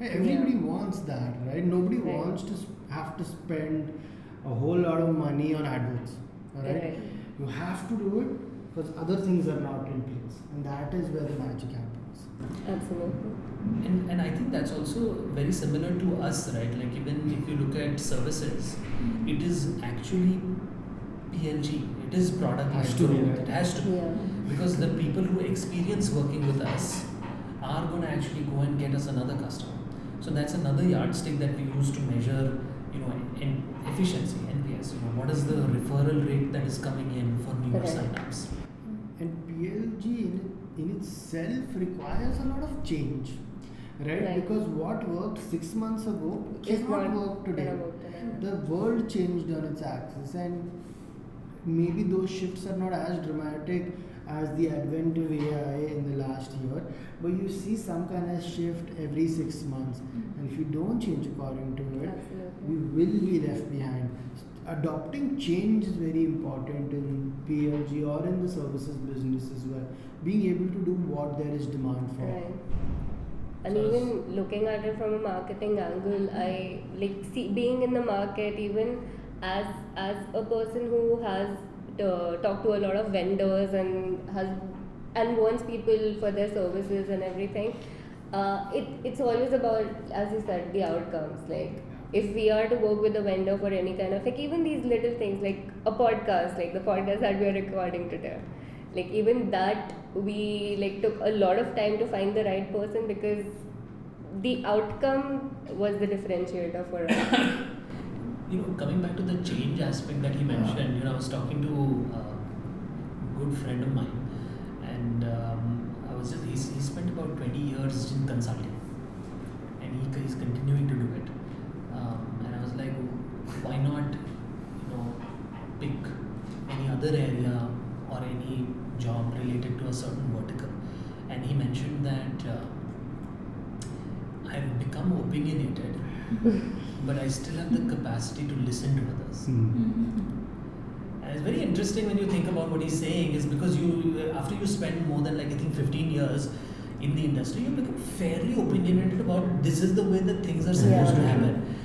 C: Everybody wants that, right? Nobody wants to have to spend a whole lot of money on AdWords, right? You have to do it because other things are not in place, and that is where the magic happens.
A: Absolutely.
B: And I think that's also very similar to us, right? Like even if you look at services, it is actually PLG. It is product
C: Has
B: led
C: to be,
B: growth.
C: right?
B: It has to be.
A: Yeah.
B: Because the people who experience working with us are going to actually go and get us another customer. So that's another yardstick that we use to measure, in efficiency, NPS. What is the referral rate that is coming in for newer signups?
C: And PLG in itself requires a lot of change, right? Because what worked 6 months ago cannot work today. The world changed on its axis, and maybe those shifts are not as dramatic as the advent of AI in the last year, but you see some kind of shift every 6 months, and if you don't change according to it, we will be left behind. Adopting change is very important in PLG or in the services business as well. Being able to do what there is demand for.
A: Right. And even looking at it from a marketing angle, I being in the market, even as a person who has talked to a lot of vendors and wants people for their services and everything. It's always about, as you said, the outcomes. Like if we are to work with a vendor for any kind of even these little things like a podcast, like the podcast that we are recording today. Like even that we took a lot of time to find the right person because the outcome was the differentiator for us.
B: Coming back to the change aspect that he mentioned, I was talking to a good friend of mine, and he spent about 20 years in consulting, and he's continuing to do it. And I was like, why not, pick any other area or any job related to a certain vertical? And he mentioned that I've become opinionated, but I still have the capacity to listen to others. And it's very interesting when you think about what he's saying, is because after you spend more than I think 15 years in the industry, you become fairly opinionated about this is the way that things are supposed to happen.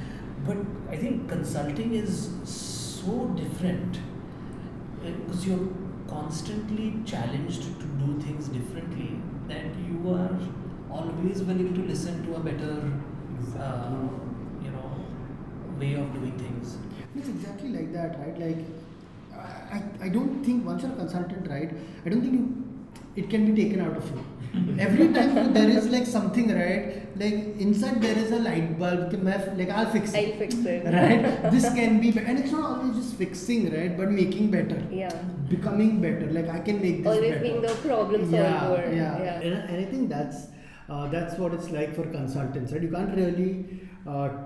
B: But I think consulting is so different because you're constantly challenged to do things differently, that you are always willing to listen to a better way of doing things.
C: It's exactly like that, right? Like I don't think once you're a consultant, right, I don't think it can be taken out of you. Every time there is like something, right? Like inside there is a light bulb. Like I'll fix it.
A: I'll fix it.
C: Right? This can be, and it's not always just fixing, right? But making better.
A: Yeah.
C: Becoming better. Like I can make this
A: Always
C: better.
A: being the problem solver.
C: Yeah. And I think that's what it's like for consultants, right? You can't really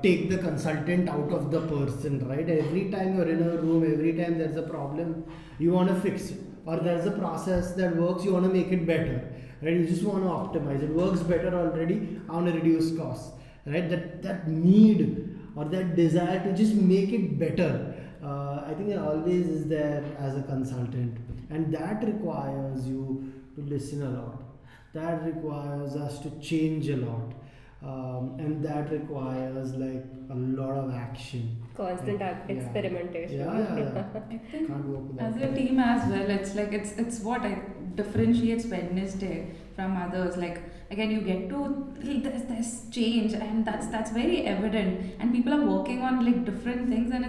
C: take the consultant out of the person, right? Every time you're in a room, every time there's a problem, you want to fix it, or there's a process that works, you want to make it better, right? You just want to optimize. It works better already. I want to reduce costs, right? That need or that desire to just make it better. I think it always is there as a consultant, and that requires you to listen a lot. That requires us to change a lot, and that requires like a lot of action.
A: Constant experimentation.
C: Yeah.
E: I think
C: Can't work without
E: as a
C: that.
E: team as well, it's like it's what I differentiates Wednesday from others. Like again, you get to there's change, and that's very evident. And people are working on like different things, and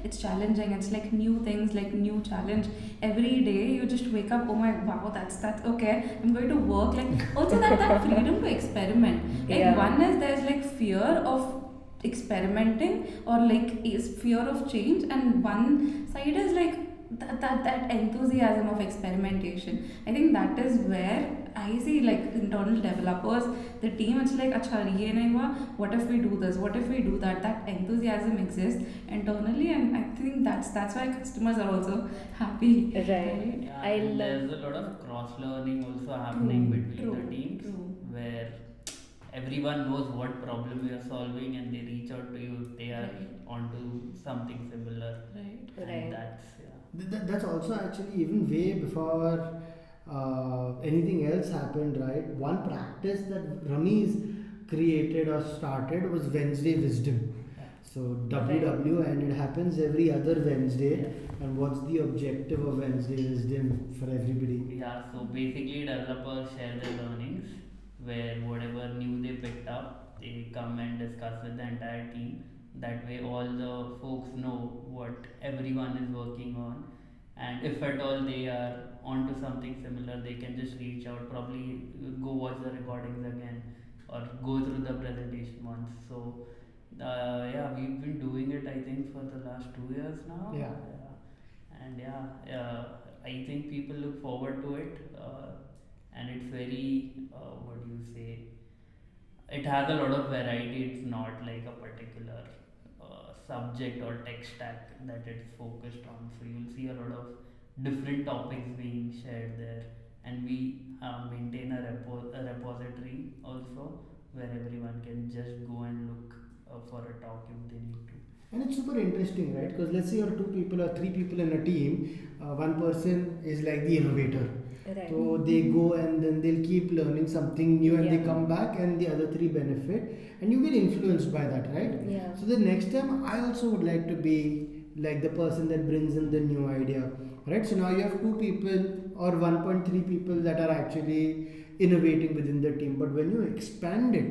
E: it's challenging. It's like new things, like new challenge every day. You just wake up, oh my wow, that's okay. I'm going to work. Like also that freedom to experiment. Like
A: Yeah.
E: one is there's like fear of experimenting or like is fear of change, and one side is like that enthusiasm of experimentation. I think that is where I see like internal developers, the team, it's like acha ye nahi hua, what if we do this, what if we do that. That enthusiasm exists internally, and I think that's why customers are also happy.
A: Right.
D: Yeah,
A: I
D: and
A: love.
D: there's a lot of cross learning also happening between the teams
E: True.
D: where everyone knows what problem you are solving and they reach out to you if they are
E: Right.
D: onto something similar.
E: Right.
A: Right.
D: And that's
C: That's also actually even way before anything else happened, right? One practice that Rameez created or started was Wednesday Wisdom. So WW, and it happens every other Wednesday. And what's the objective of Wednesday Wisdom for everybody?
D: Yeah, so basically developers share their learnings where whatever new they picked up, they come and discuss with the entire team. That way all the folks know what everyone is working on, and if at all they are onto something similar, they can just reach out, probably go watch the recordings again or go through the presentation once. So yeah, we've been doing it I think for the last 2 years now.
C: Yeah.
D: And I think people look forward to it, and it's very what do you say, it has a lot of variety. It's not like a particular subject or tech stack that it's focused on, so you'll see a lot of different topics being shared there, and we maintain a repository also where everyone can just go and look for a talk if they need to.
C: And it's super interesting, right? Because let's say you're 2 people or 3 people in a team, one person is like the innovator.
A: Right.
C: So they go and then they'll keep learning something new, and they
A: Yeah.
C: come back and the other 3 benefit, and you get influenced by that, right?
A: Yeah.
C: So the next time I also would like to be like the person that brings in the new idea, right? So now you have 2 people or 1.3 people that are actually innovating within the team. But when you expand it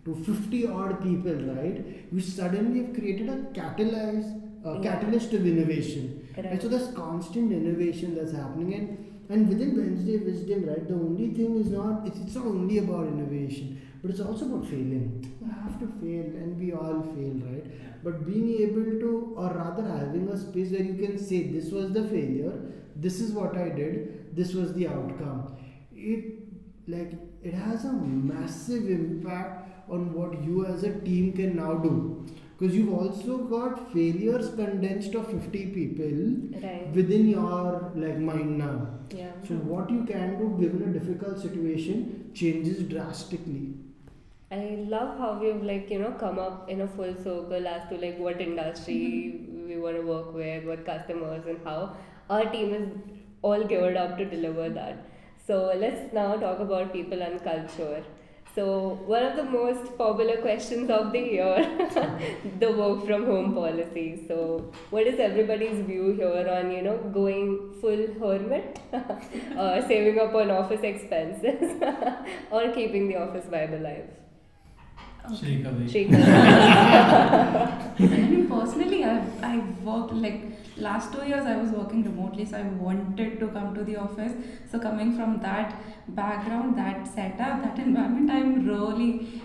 C: to 50 odd people, right, you suddenly have created a catalyst of innovation.
A: Right.
C: So there's constant innovation that's happening, and within Wednesday Wisdom, right, the only thing is not, it's not only about innovation, but it's also about failing. You have to fail, and we all fail, right? But being able to, or rather having a space where you can say, this was the failure, this is what I did, this was the outcome. It has a massive impact on what you as a team can now do. Because you've also got failures condensed of 50 people
A: Right.
C: within your mind now.
A: Yeah.
C: So what you can do given a difficult situation changes drastically.
A: I love how we've come up in a full circle as to like what industry we want to work with, what customers, and how our team is all geared up to deliver that. So let's now talk about people and culture. So one of the most popular questions of the year, the work from home policy. So what is everybody's view here on going full hermit, saving up on office expenses, or keeping the office vibe alive?
B: Srikavi.
A: Srikavi.
E: I mean, personally, I've worked like last 2 years I was working remotely, so I wanted to come to the office. So coming from that background, that setup, that environment, I'm really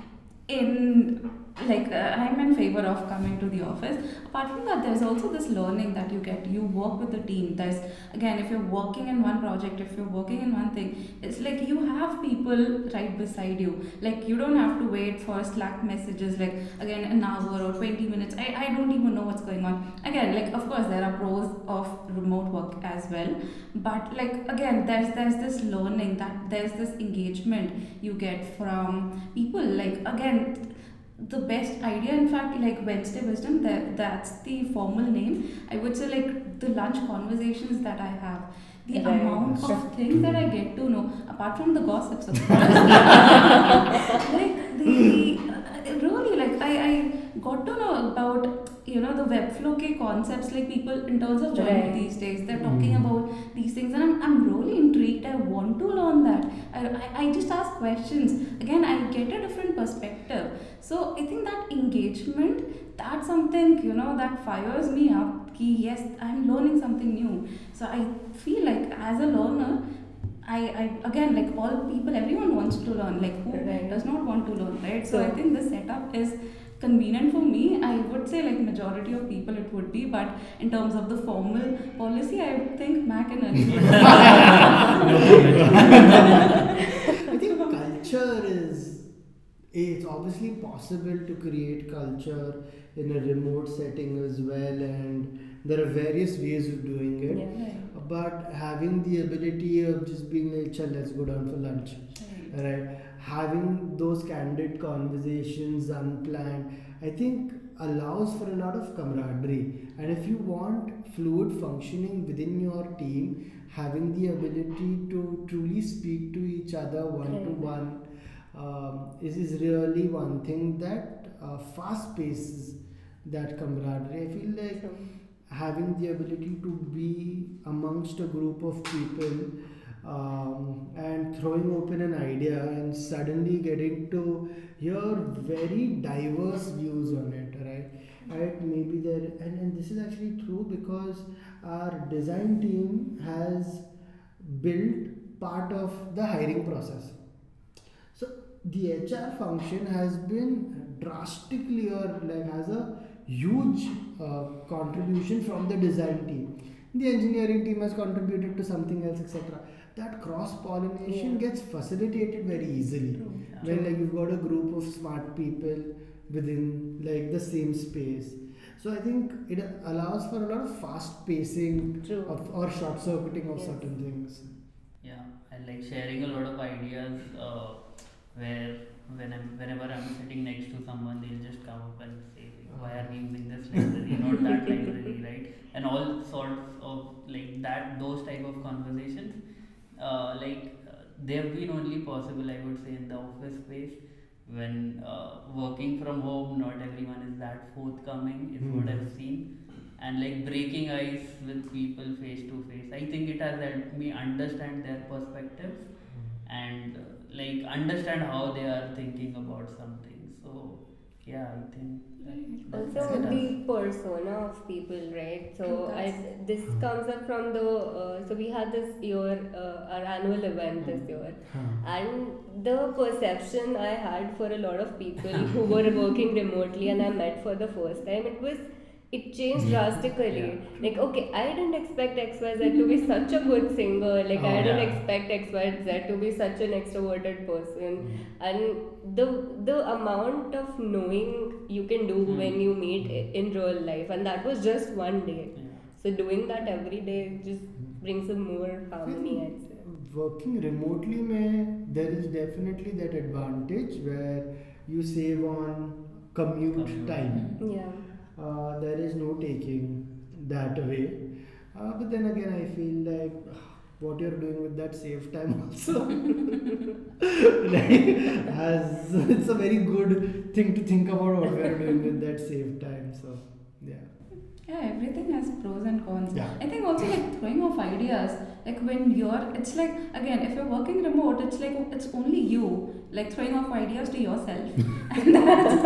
E: in I'm in favor of coming to the office. Apart from that, there's also this learning that you get. You work with the team. There's, again, if you're working in one project, if you're working in one thing, it's like you have people right beside you. Like, you don't have to wait for Slack messages like again an hour or 20 minutes. I don't even know what's going on. Again, like, of course there are pros of remote work as well, but like, again, there's this learning, that there's this engagement you get from people. Like, again, the best idea, in fact, like Wednesday Wisdom, that's the formal name. I would say, like, the lunch conversations that I have, the
A: Right.
E: amount of things that I get to know, apart from the gossips, of course. Like, really, like, I got to know about, the Webflow K concepts, like, people in terms of joining
A: Right.
E: these days, they're talking about these things, and I'm really intrigued. I want to learn that. I just ask questions. Again, I get a different perspective. So I think that engagement, that's something, that fires me up. Ki, yes, I'm learning something new. So I feel like, as a learner, I again, like, all people, everyone wants to learn. Like, who
A: Right.
E: does not want to learn, right? So I
A: So-
E: think the setup is convenient for me. I would say, like, majority of people it would be, but in terms of the formal policy, I think Mac and Ali would.
C: I think culture is, it's obviously possible to create culture in a remote setting as well, and there are various ways of doing it.
A: Yeah.
C: But having the ability of just being like, "Chal, let's go down for lunch," right? Having those candid conversations unplanned, I think allows for a lot of camaraderie. And if you want fluid functioning within your team, having the ability to truly speak to each other one to one is really one thing that fast paces that camaraderie. I feel like
A: True.
C: having the ability to be amongst a group of people and throwing open an idea and suddenly getting to hear very diverse views on it, right, maybe there, and this is actually true because our design team has built part of the hiring process. So the HR function has been drastically, or like, has a huge contribution from the design team. The engineering team has contributed to something else, etc. That cross pollination gets facilitated very easily when, like, you've got a group of smart people within, like, the same space. So I think it allows for a lot of fast pacing
A: True.
C: or short circuiting of
A: Yes.
C: certain things.
D: Yeah, and like sharing a lot of ideas where whenever I'm sitting next to someone, they'll just come up and say, why are we using this library, not that library, right? And all sorts of like that, those type of conversations, they have been only possible, I would say, in the office space. When working from home, not everyone is that forthcoming, is what I've seen. And like breaking ice with people face to face, I think it has helped me understand their perspectives and like understand how they are thinking about something. So yeah, I think that's
A: Also,
D: it.
A: the persona of people, right? So this comes up from the so we had this year our annual event this year, and the perception I had for a lot of people who were working remotely and I met for the first time, it changed drastically.
B: Yeah.
A: Like, okay, I didn't expect XYZ to be such a good singer. Like, I didn't
B: Yeah.
A: expect XYZ to be such an extroverted person. And the amount of knowing you can do when you meet in real life, and that was just one day.
D: Yeah.
A: So doing that every day just brings a more harmony, I'd say.
C: Working remotely there is definitely that advantage where you save on commute time.
A: Yeah.
C: There is no taking that away. But then again, I feel like what you're doing with that save time also it's a very good thing to think about what we're doing with that save time. So yeah.
E: Yeah, everything has pros and cons.
C: Yeah.
E: I think also, like, throwing off ideas, like when it's like, again, if you're working remote, remote, it's like it's only you, like throwing off ideas to yourself, and that's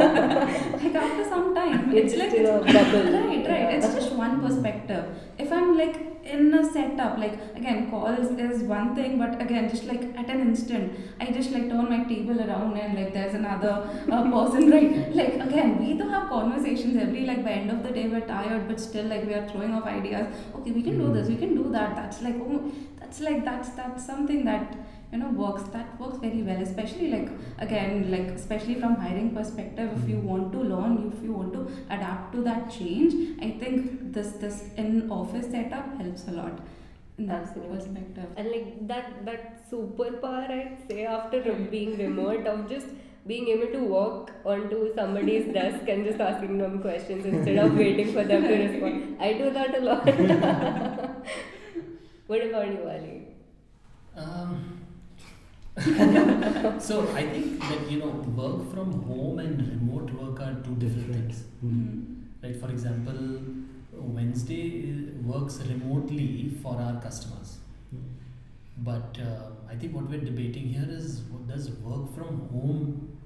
E: like after some time,
A: It's
E: it's like
A: just in a
E: it's
A: bubble.
E: right, right. It's just one perspective. If I'm like in a setup, like again, calls is one thing, but again, just like at an instant, I just like turn my table around and like there's another person, right? Like again, we do have conversations every like by end of the day we're tired, but still like we are throwing off ideas. Okay, we can do this, we can do that. That's like oh, that's like that's something that works, that works very well, especially like again like especially from hiring perspective. If you want to learn, if you want to adapt to that change, I think this in office setup helps a lot in that
A: Absolutely.
E: perspective.
A: And like that superpower, I'd say, after being remote, of just being able to walk onto somebody's desk and just asking them questions instead of waiting for them to respond. I do that a lot. What about you, Ali?
B: Um, so I think that work from home and remote work are two different things. Right? For example, Wednesday works remotely for our customers. But I think what we're debating here is, what does work from home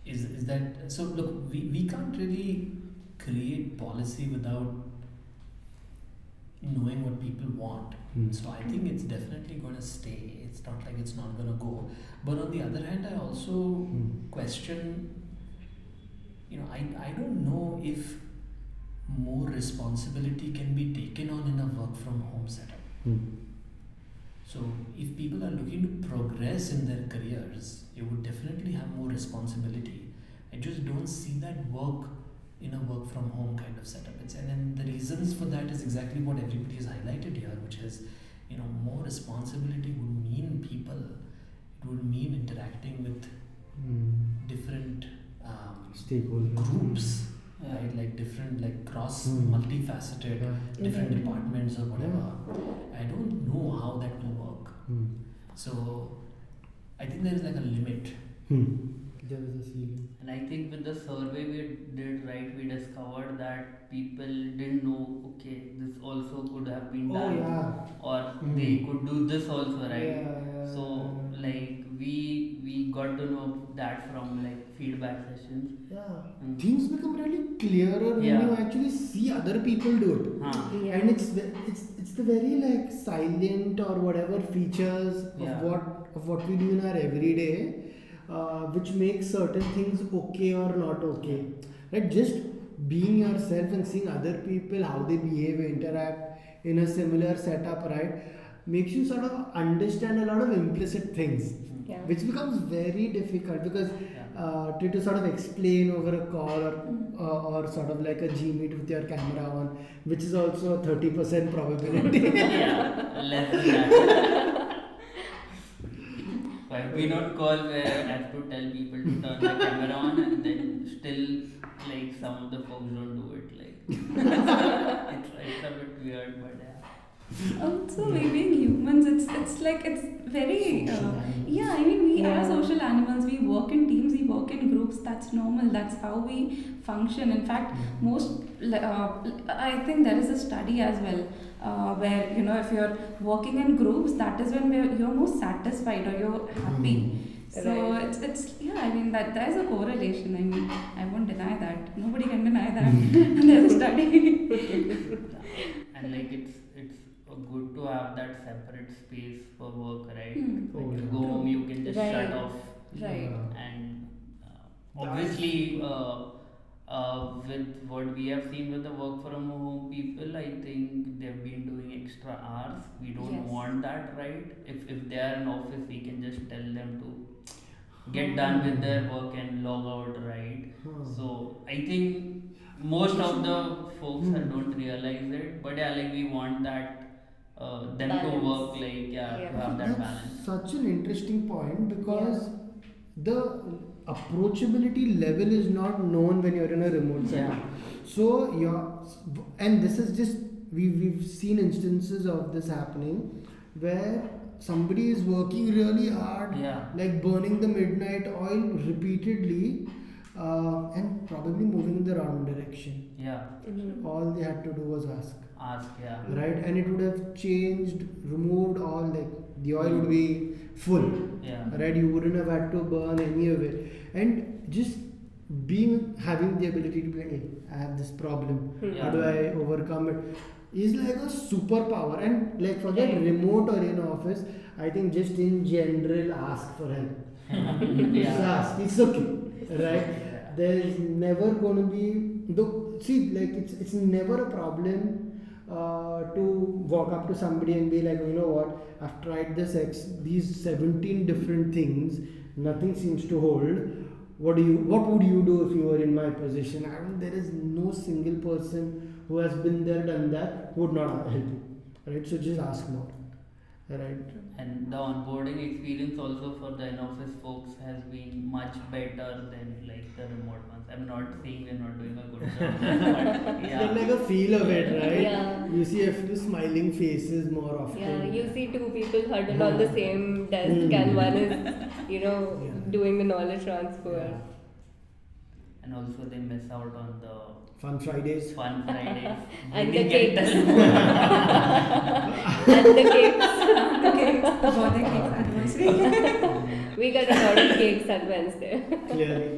B: is that, so look, we can't really create policy without knowing what people want. So I think it's definitely going to stay. It's not like it's not going to go. But on the other hand, I also question, I don't know if more responsibility can be taken on in a work from home setup. So if people are looking to progress in their careers, you would definitely have more responsibility. I just don't see that work in a work from home kind of setup. And then the reasons for that is exactly what everybody has highlighted here, which is, more responsibility would mean people. It would mean interacting with different
C: Stakeholders.
B: groups, right? Like different, like cross, multifaceted, different departments or whatever. I don't know how that will work. So I think there is like a limit.
C: There is a ceiling.
D: And I think with the survey we did, right, we discovered that people didn't know, okay, this also could have been
C: Oh,
D: done,
C: yeah.
D: or they could do this also, right?
C: Yeah.
D: So like we got to know that from like feedback sessions.
C: Yeah.
D: Mm.
C: Things become really clearer when
D: Yeah.
C: you actually see other people do it.
D: Huh.
C: And it's the very like silent or whatever features
D: Yeah.
C: of what we do in our everyday, which makes certain things okay or not okay. Right? Just being yourself and seeing other people, how they behave, interact in a similar setup, right, makes you sort of understand a lot of implicit things,
A: Yeah.
C: which becomes very difficult because to sort of explain over a call or sort of like a G meet with your camera on, which is also a 30% probability.
D: Yeah, less than that. So I've been on call where I have to tell people to turn the camera on, and then still like some of the folks don't do it. Like it's a bit weird, but yeah.
E: Also, we being humans, it's like it's very
C: Social animals.
E: yeah. I mean, we are
A: Yeah.
E: social animals. We work in teams. We work in groups. That's normal. That's how we function. In fact, I think there is a study as well where if you're working in groups, that is when you're most satisfied or you're happy. So
A: Right.
E: it's yeah. I mean that there is a correlation. I mean, I won't deny that. Nobody can deny that. There's a study.
D: And like it's good to have that separate space for work, right?
C: Oh,
D: When you
C: yeah.
D: go home, you can just
A: Right.
D: shut off.
E: Right.
D: And obviously, with what we have seen with the work from home people, I think they've been doing extra hours. We don't
E: Yes.
D: want that, right? If they are in office, we can just tell them to get done with their work and log out, right? So I think most of the folks don't realize it, but yeah, like we want that them to
A: Balance.
D: work, like
A: Yeah.
D: to have that
C: That's
D: balance.
C: such an interesting point because the approachability level is not known when you're in a remote
D: Yeah.
C: setting. So and this is just we've seen instances of this happening where somebody is working really hard,
D: Yeah.
C: like burning the midnight oil repeatedly, and probably moving in the wrong direction.
D: Yeah,
C: All they had to do was ask.
D: ask, yeah.
C: Right, and it would have changed, removed all like the oil would be full,
D: Yeah.
C: right? You wouldn't have had to burn any of it, and just having the ability to be like, hey, I have this problem, how do I overcome it, is like a superpower. And like forget remote or in office, I think just in general ask for help. Just ask, it's okay, right? There's never going to be, though, see, like it's never a problem to walk up to somebody and be like, you know what, I've tried these 17 different things, nothing seems to hold. What would you do if you were in my position? I mean, there is no single person who has been there, done that, who would not help you, right? So just ask more, right?
D: And the onboarding experience also for the in-office folks has been much better than like the remote ones. I'm not saying we're not doing a good job, but
C: It's
D: yeah.
C: like a feel of it, right?
A: Yeah.
C: You see a few smiling faces more often.
A: Yeah, you see two people huddled on the same desk, and one is, doing the knowledge transfer.
C: Yeah.
D: And also they miss out on the
C: Fun Fridays.
D: fun Fridays.
A: And
D: They
A: the
D: get
A: cakes.
D: the-
A: And the cakes.
E: Okay, birthday cake anniversary.
A: We got a lot of cakes on Wednesday.
C: Clearly.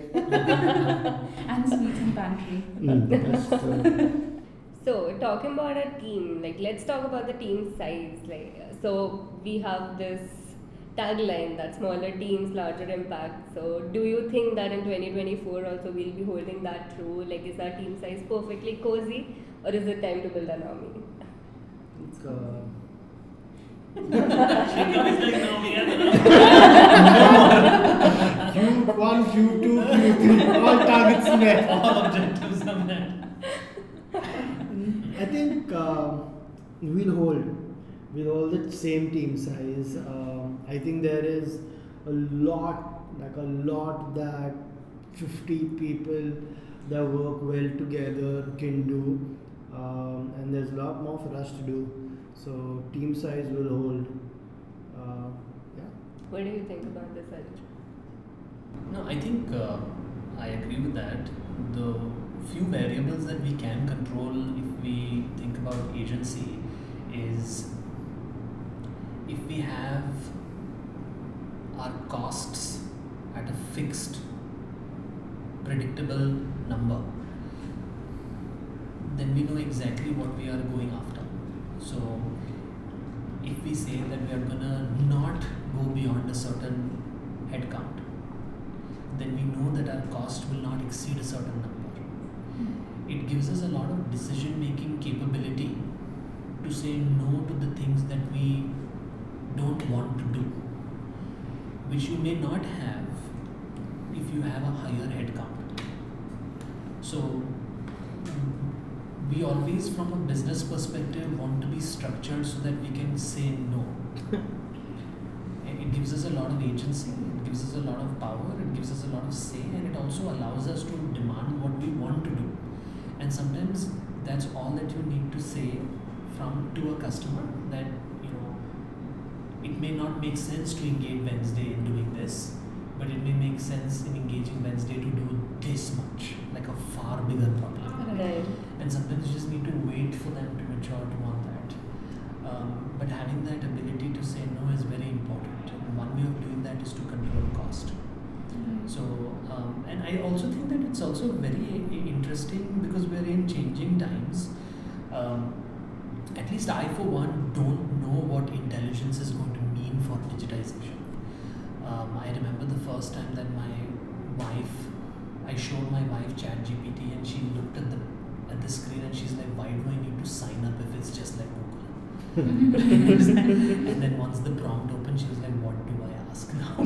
E: And sweets in pantry.
C: That's true.
A: So, talking about a team, like let's talk about the team size. So we have this tagline that smaller teams, larger impact. So, do you think that in 2024 also we'll be holding that true? Like, is our team size perfectly cozy, or is it time to build an army?
B: Srikavi is like, no, we have enough.
C: Q1, Q2, Q3, all targets met.
B: All objectives are met.
C: I think we'll hold the same team size. I think there is a lot that 50 people that work well together can do, and there's a lot more for us to do. So team size will hold. Yeah.
A: What do you think about this, Arjun?
B: No, I think I agree with that. The few variables that we can control if we think about agency is if we have our costs at a fixed, predictable number, then we know exactly what we are going after. So, if we say that we are gonna not go beyond a certain head count, then we know that our cost will not exceed a certain number. It gives us a lot of decision making capability to say no to the things that we don't want to do, which you may not have if you have a higher head count. So, we always, from a business perspective, want to be structured so that we can say no. It gives us a lot of agency, it gives us a lot of power, it gives us a lot of say, and it also allows us to demand what we want to do. And sometimes that's all that you need to say to a customer, that it may not make sense to engage Wednesday in doing this, but it may make sense in engaging Wednesday to do this much, like a far bigger problem.
A: Right.
B: And sometimes you just need to wait for them to mature to want that. But having that ability to say no is very important. And one way of doing that is to control cost. So, and I also think that it's also very interesting because we're in changing times. At least I, for one, don't know what intelligence is going to mean for digitization. I remember the first time that I showed my wife ChatGPT, and she looked at the screen and she's like, why do I need to sign up if it's just like Google? And then once the prompt opened, she was like, what do I ask now?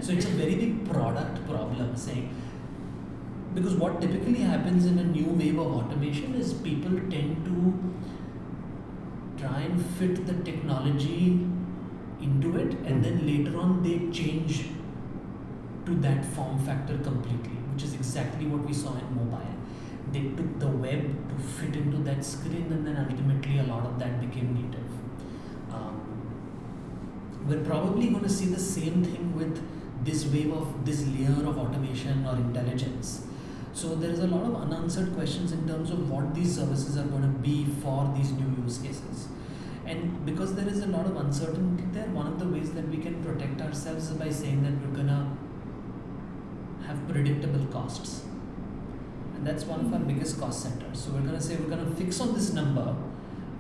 B: So it's a very big product problem, saying, because what typically happens in a new wave of automation is people tend to try and fit the technology into it, and then later on they change to that form factor completely, which is exactly what we saw in mobile. They took the web to fit into that screen, and then ultimately a lot of that became native. We're probably going to see the same thing with this wave of this layer of automation or intelligence. So there is a lot of unanswered questions in terms of what these services are going to be for these new use cases. And because there is a lot of uncertainty there, one of the ways that we can protect ourselves is by saying that we're gonna have predictable costs. And that's one of our biggest cost centers. So we're gonna say we're gonna fix on this number,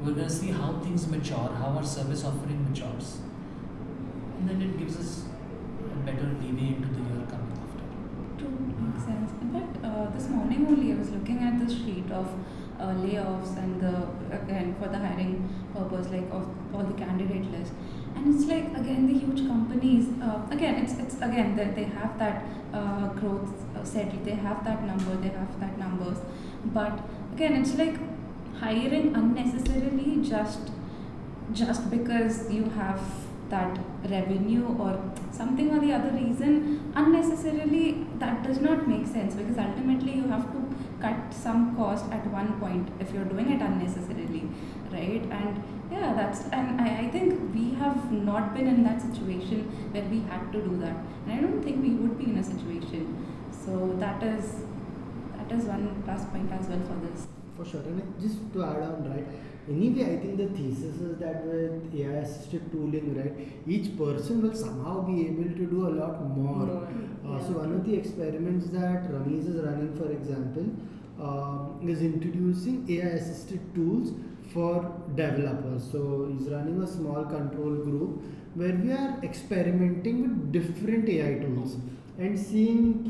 B: we're gonna see how things mature, how our service offering matures. And then it gives us a better leeway into the year coming after.
E: True, makes sense. In fact, this morning only I was looking at the sheet of layoffs and again for the hiring purpose, like of all the candidate list, and it's like again the huge companies. Again, it's again that they have that growth settled, they have that number, they have that numbers, but again it's like hiring unnecessarily just because you have that revenue or something or the other reason unnecessarily, that does not make sense, because ultimately you have to cut some cost at one point if you're doing it unnecessarily, right? And yeah, I think we have not been in that situation where we had to do that, and I don't think we would be in a situation. So that is one plus point as well for this.
C: For sure, and just to add on, right? Anyway, I think the thesis is that with AI assisted tooling, right, each person will somehow be able to do a lot more. So one of the experiments that Rameez is running, for example, is introducing AI assisted tools for developers. So he's running a small control group where we are experimenting with different AI tools and seeing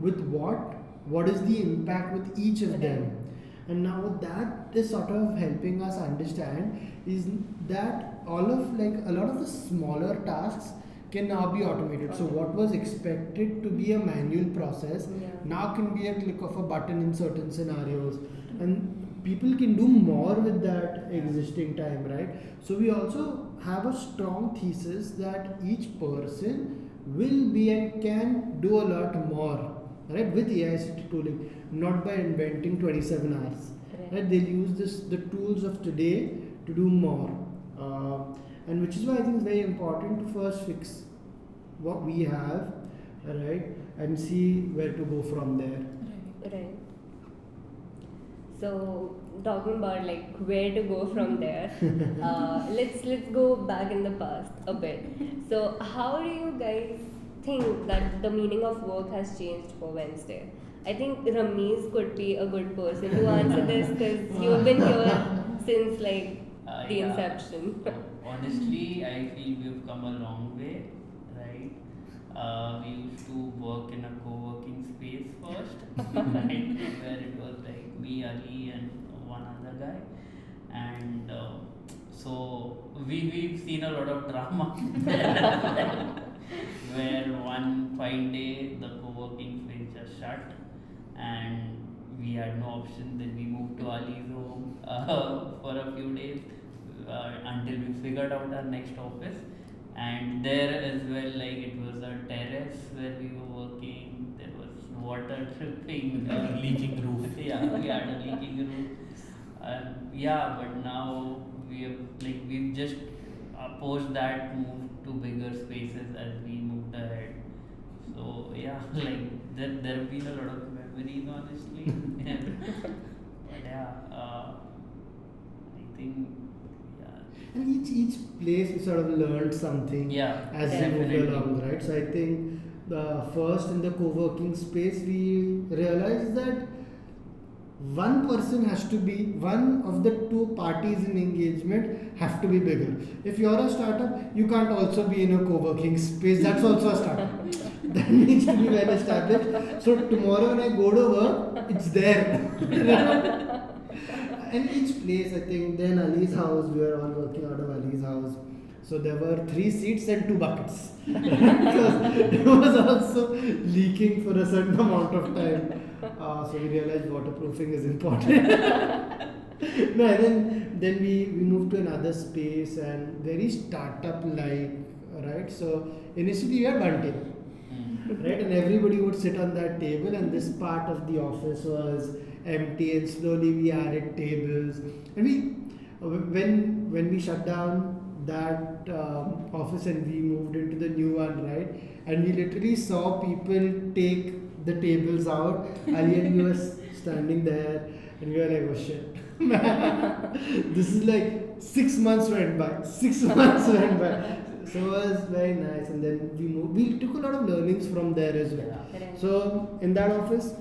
C: with what is the impact with each of them. And now what that is sort of helping us understand is that a lot of the smaller tasks can now be automated. So what was expected to be a manual process now can be a click of a button in certain scenarios, and people can do more with that existing time, right? So we also have a strong thesis that each person will be and can do a lot more, right, with AI tooling, not by inventing 27 hours. Right? They'll use the tools of today to do more, and which is why I think it's very important to first fix what we have, right, and see where to go from there.
A: Right. So talking about like where to go from there, let's go back in the past a bit. So how do you guys think that the meaning of work has changed for Wednesday? I think Rameez could be a good person to answer this because you've been here since like the inception.
D: Honestly, I feel we've come a long way, right? We used to work in a co-working space first, right? Where it was like me, Ali, and one other guy, and so we've seen a lot of drama where one fine day the co-working space just shut, and we had no option. Then we moved to Ali's home for a few days until we figured out our next office. And there as well, like it was a terrace where we were working. There was water dripping,
B: Leaking roof.
D: Yeah, we had a leaking roof. Yeah, but now we've just post that moved to bigger spaces as we moved ahead. So yeah, like there have been a lot of memories, honestly. But yeah, I think
C: And each place we sort of learned something as we moved along, right? So I think first in the co-working space we realized that one of the two parties in engagement have to be bigger. If you're a startup, you can't also be in a co-working space. That's also a startup. That needs to be well established. So tomorrow when I go to work, it's there. And each place, I think, then Ali's house, we were all working out of Ali's house. So there were 3 seats and 2 buckets. Because it was also leaking for a certain amount of time. So we realized waterproofing is important. No, and then we moved to another space and very startup-like, right? So initially we had one table, right? And everybody would sit on that table, and this part of the office was empty, and slowly we added tables. And when we shut down that office and we moved into the new one, right? And we literally saw people take the tables out. Ali and we were standing there, and we were like, oh shit. This is like 6 months went by. 6 months went by. So it was very nice, and then we moved. We took a lot of learnings from there as well.
A: Right.
C: So in that office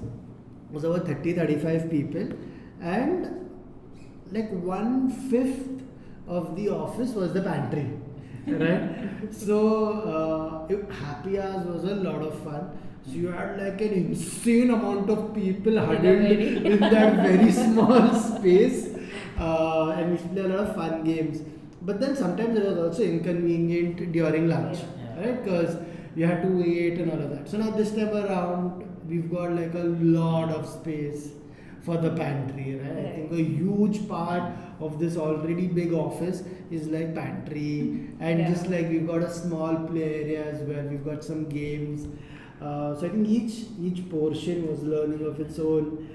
C: was over 30-35 people, and like 1/5 of the office was the pantry, right? So happy hours was a lot of fun. So you had like an insane amount of people huddled in that very small space, and we used to play a lot of fun games. But then sometimes it was also inconvenient during lunch,
B: Yeah.
C: right? Because you had to wait and all of that. So now this time around, we've got like a lot of space for the pantry, right? I think a huge part of this already big office is like pantry, and just like we've got a small play area as well. We've got some games. So I think each portion was learning of its own.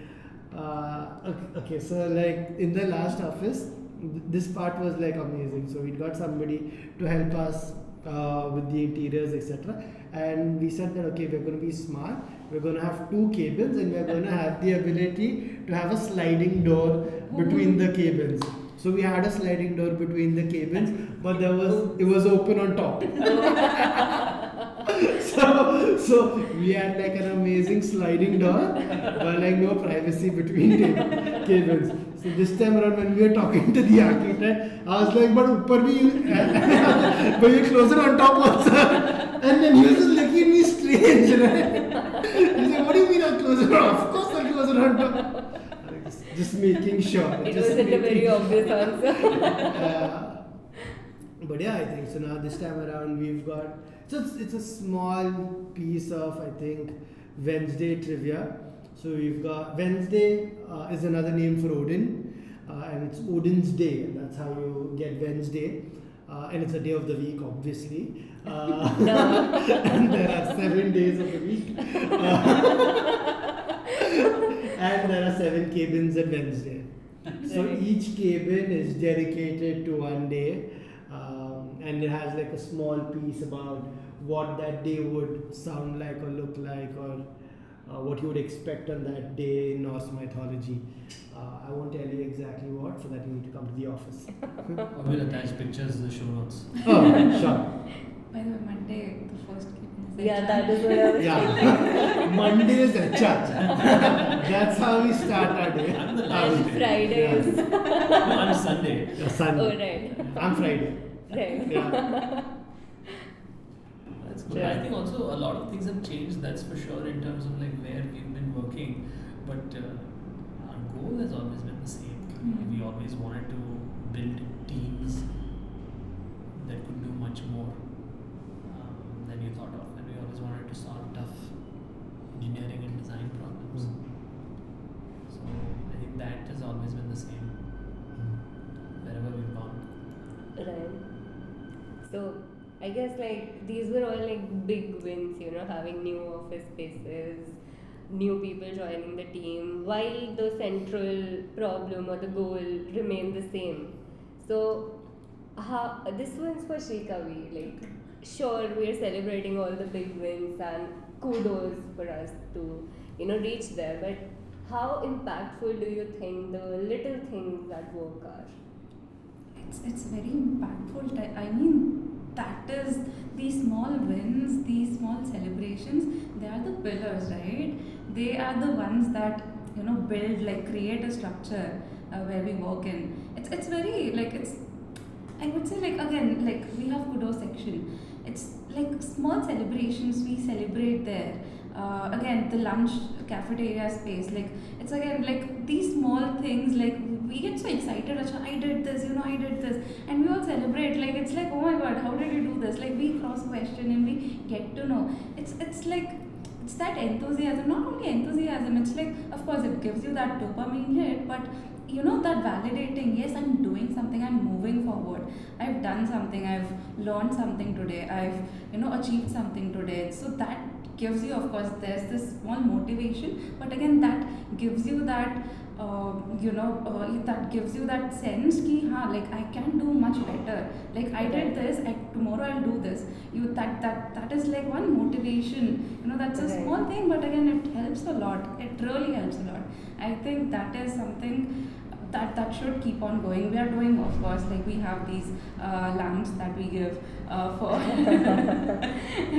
C: Okay, so like in the last office, this part was like amazing. So we got somebody to help us with the interiors, etc. And we said that okay, we're going to be smart. We're going to have 2 cabins, and we're going to have the ability to have a sliding door between the cabins. So we had a sliding door between the cabins, but it was open on top. So we had like an amazing sliding door, but like no privacy between cabins. So this time around when we were talking to the architect, I was like, but upar bhi, but you close it on top also. And then he was just looking at me strange, right? He's like, what do you mean I'll close it on? Of course I'll close it on top. Just making sure.
A: It
C: just
A: wasn't a
C: making
A: very
C: sure.
A: obvious answer.
C: But yeah, I think so. Now this time around we've got it's a small piece of I think Wednesday trivia. So we've got Wednesday is another name for Odin, and it's Odin's Day. That's how you get Wednesday, and it's a day of the week, obviously. And there are 7 days of the week, and there are 7 cabins at Wednesday. So
A: Right.
C: each cabin is dedicated to one day, and it has like a small piece about what that day would sound like or look like, or what you would expect on that day in Norse mythology. I won't tell you exactly what, so that you need to come to the office.
B: We'll attach pictures in the show notes.
C: Oh, sure.
E: By the way, Monday, the first cabin is
A: Yeah,
E: HR.
A: that is what I was
C: Yeah. Monday is HR. That's how we start our day.
B: I'm the
A: And
B: last day.
A: Fridays.
B: No, I'm Sunday.
C: Yeah, Sunday.
A: Oh, right.
C: I'm Friday.
A: Right.
C: Yeah.
B: That's good.
A: Yeah.
B: I think also a lot of things have changed, that's for sure, in terms of like where we've been working. But our goal has always been the same. We always wanted to build teams that could do much more than you thought of. And we always wanted to solve tough engineering and design problems. So I think that has always been the same wherever we've gone.
A: Right. So I guess like these were all like big wins, having new office spaces, new people joining the team, while the central problem or the goal remained the same. So how this one's for Srikavi, like sure we are celebrating all the big wins and kudos for us to reach there, but how impactful do you think the little things at work are?
E: It's very impactful. I mean, that is these small wins, these small celebrations. They are the pillars, right? They are the ones that build, like create a structure where we work in. It's very like it's. I would say like again like we have kudos section. It's like small celebrations we celebrate there. Again, the lunch cafeteria space, like it's again like these small things, like we get so excited. Acha, I did this, I did this, and we all celebrate. Like it's like, oh my god, how did you do this? Like we cross question and we get to know. It's like it's that enthusiasm. Not only enthusiasm. It's like of course it gives you that dopamine hit, but that validating. Yes, I'm doing something. I'm moving forward. I've done something. I've learned something today. I've achieved something today. So that gives you, of course, there's this small motivation, but again that gives you that that gives you that sense ki like I can do much better, like I did this, tomorrow I'll do this. That is like one motivation. That's a small thing, but again it helps a lot. It really helps a lot. I think that is something that should keep on going. We are doing, of course, like we have these lamps that we give for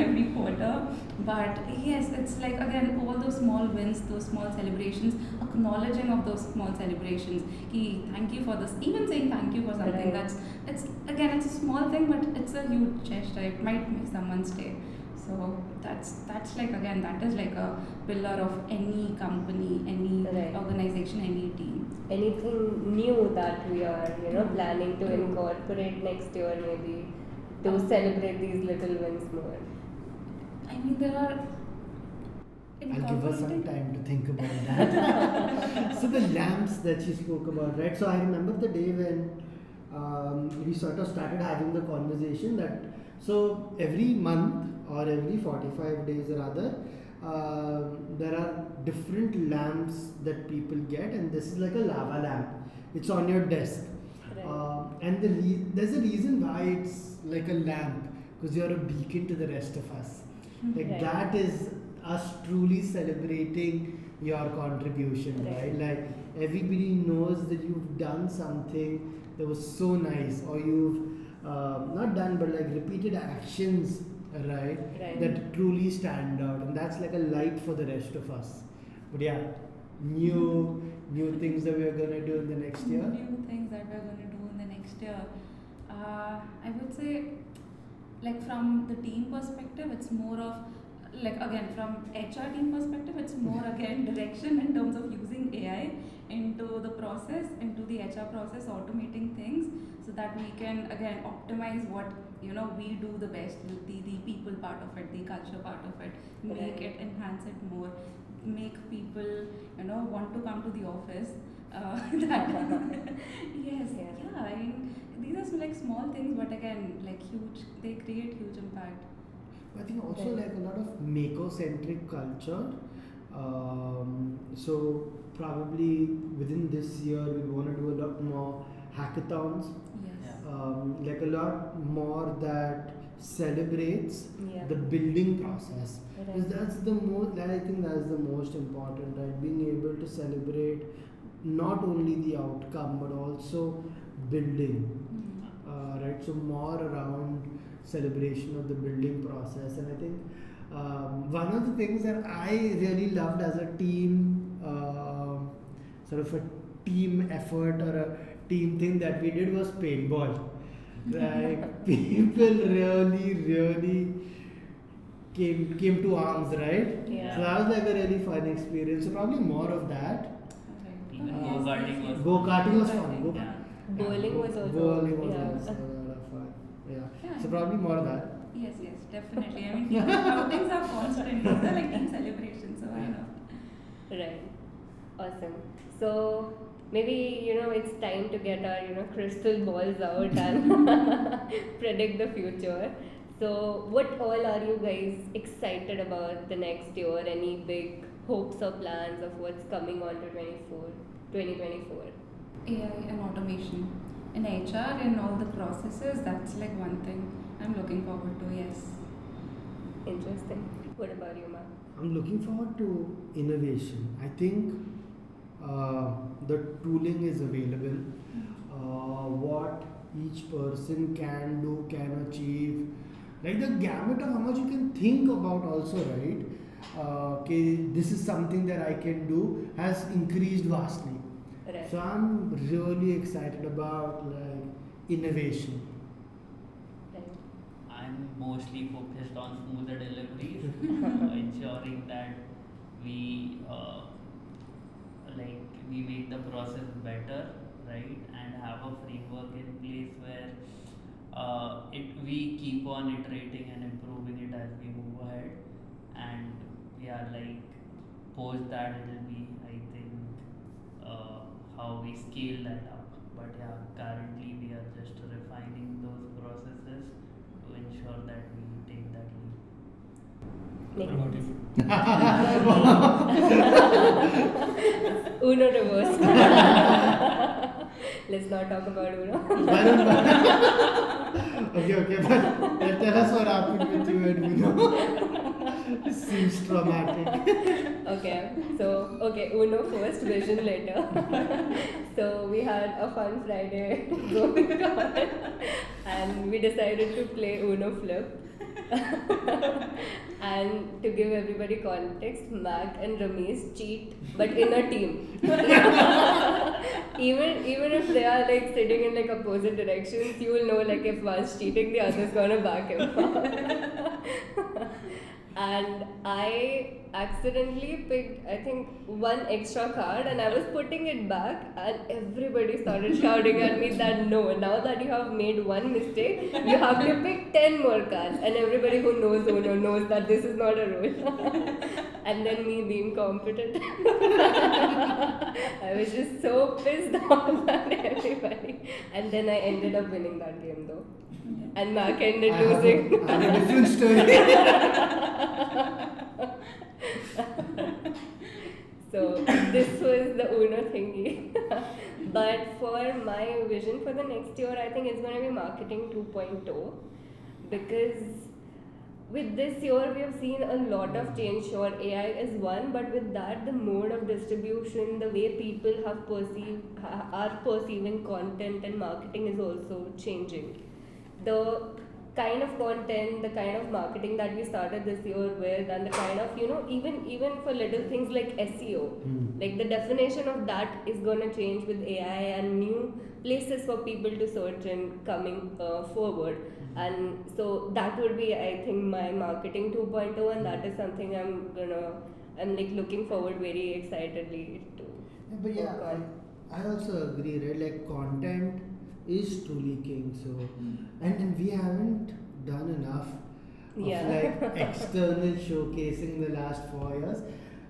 E: every quarter. But yes, it's like again all those small wins, those small celebrations, acknowledging of those small celebrations. Ki, thank you for this. Even saying thank you for something,
A: Right.
E: it's again it's a small thing, but it's a huge gesture. It might make someone's day. So that's like again that is like a pillar of any company, any
A: Right.
E: organization, any team.
A: Anything new that we are, planning to
E: True.
A: incorporate next year maybe to celebrate these little wins more?
E: I mean there are
C: I'll give us some
E: incorporating.
C: time to think about that. So the lamps that you spoke about, right? So I remember the day when we sort of started having the conversation that so every month or every 45 days rather, there are different lamps that people get, and this is like a lava lamp. It's on your desk.
A: Right.
C: And there's a reason why it's like a lamp, because you're a beacon to the rest of us. Like
A: Right.
C: that is us truly celebrating your contribution, right?
A: Right.
C: Like everybody knows that you've done something that was so nice, or you've not done but like repeated actions, right?
A: Right.
C: That truly stand out, and that's like a light for the rest of us. But yeah, new things that we are gonna do in the next year.
E: New things that we're going to do in the next year. I would say, like from the team perspective, it's more of like again from HR team perspective, it's more again direction in terms of using AI into the process, into the HR process, automating things so that we can again optimize what we do the best, the people part of it, the culture part of it, make
A: Right.
E: it enhance it more, make people want to come to the office. That yes,
A: Yeah.
E: yeah. I mean, these are like small things, but again, like huge. They create huge impact.
C: I think also
A: Right.
C: like a lot of maker-centric culture. So probably within this year we want to do a lot more hackathons,
E: Yes.
B: Yeah.
C: like a lot more that celebrates
A: Yeah.
C: the building process.
A: Right.
C: Because that's the most. I think that's the most important, right? Being able to celebrate not only the outcome but also building.
E: Mm.
C: Right, so more around celebration of the building process, and I think one of the things that I really loved as a team, sort of a team effort or a team thing that we did was paintball. Like people really came to arms, right?
A: Yeah.
C: So that was like a really fun experience. So probably more of that.
E: Okay.
D: Even
E: Yes,
D: go-karting
E: yes,
D: was
E: yes.
C: Go-karting was
E: Go-karting.
C: fun.
D: Yeah.
A: Bowling was also
C: Bowling was
A: yeah.
C: also a lot of fun. Yeah.
E: Yeah.
C: So probably more of that.
E: Yes, yes, definitely. I mean, team outings are constant. These are like team celebrations, so I know.
A: Right. Awesome. So maybe it's time to get our crystal balls out and predict the future. So what all are you guys excited about the next year? Any big hopes or plans of what's coming on to 2024?
E: AI and automation in HR and all the processes. That's like one thing I'm looking forward to. Yes.
A: Interesting. What about you, Ma?
C: I'm looking forward to innovation. I think the tooling is available. What each person can do, can achieve, like the gamut of how much you can think about, also, right? Okay, this is something that I can do has increased vastly.
A: Right.
C: So I'm really excited about like innovation.
A: Right.
D: I'm mostly focused on smoother deliveries, ensuring that we we make the process better, right, and have a framework in place where we keep on iterating and improving it as we move ahead, and yeah, like post that it'll be, I think, how we scale that up. But yeah, currently we are just refining those processes to ensure that we take that lead.
B: What about you?
A: Uno reverse. Let's not talk about Uno.
C: Okay, but tell us what happened with you and Vino. It seems traumatic.
A: Okay, Uno first, vision later. So we had a fun Friday going on, and we decided to play Uno Flip. And to give everybody context, Mac and Rameez cheat, but in a team. Even if they are like sitting in like opposite directions, you will know like if one's cheating, the other's gonna back him up. And I accidentally picked, I think, one extra card, and I was putting it back, and everybody started shouting at me that no, now that you have made one mistake, you have to pick 10 more cards. And everybody who knows Uno knows that this is not a rule. And then me being competent, I was just so pissed off at everybody. And then I ended up winning that game though. And Mac ended losing.
C: I have a different story.
A: So this was the Uno thingy. But for my vision for the next year, I think it's going to be marketing 2.0, because with this year we have seen a lot of change. Sure, AI is one, but with that, the mode of distribution, the way people are perceiving content and marketing is also changing. The kind of content, the kind of marketing that we started this year with, and the kind of, even for little things like SEO, like the definition of that is going to change with AI and new places for people to search in coming forward. And so that would be, I think, my marketing 2.0, and that is something I'm like looking forward very excitedly to.
C: But yeah,
A: work on.
C: I also agree, right? Like content is truly king. So, and we haven't done enough of like external showcasing the last 4 years.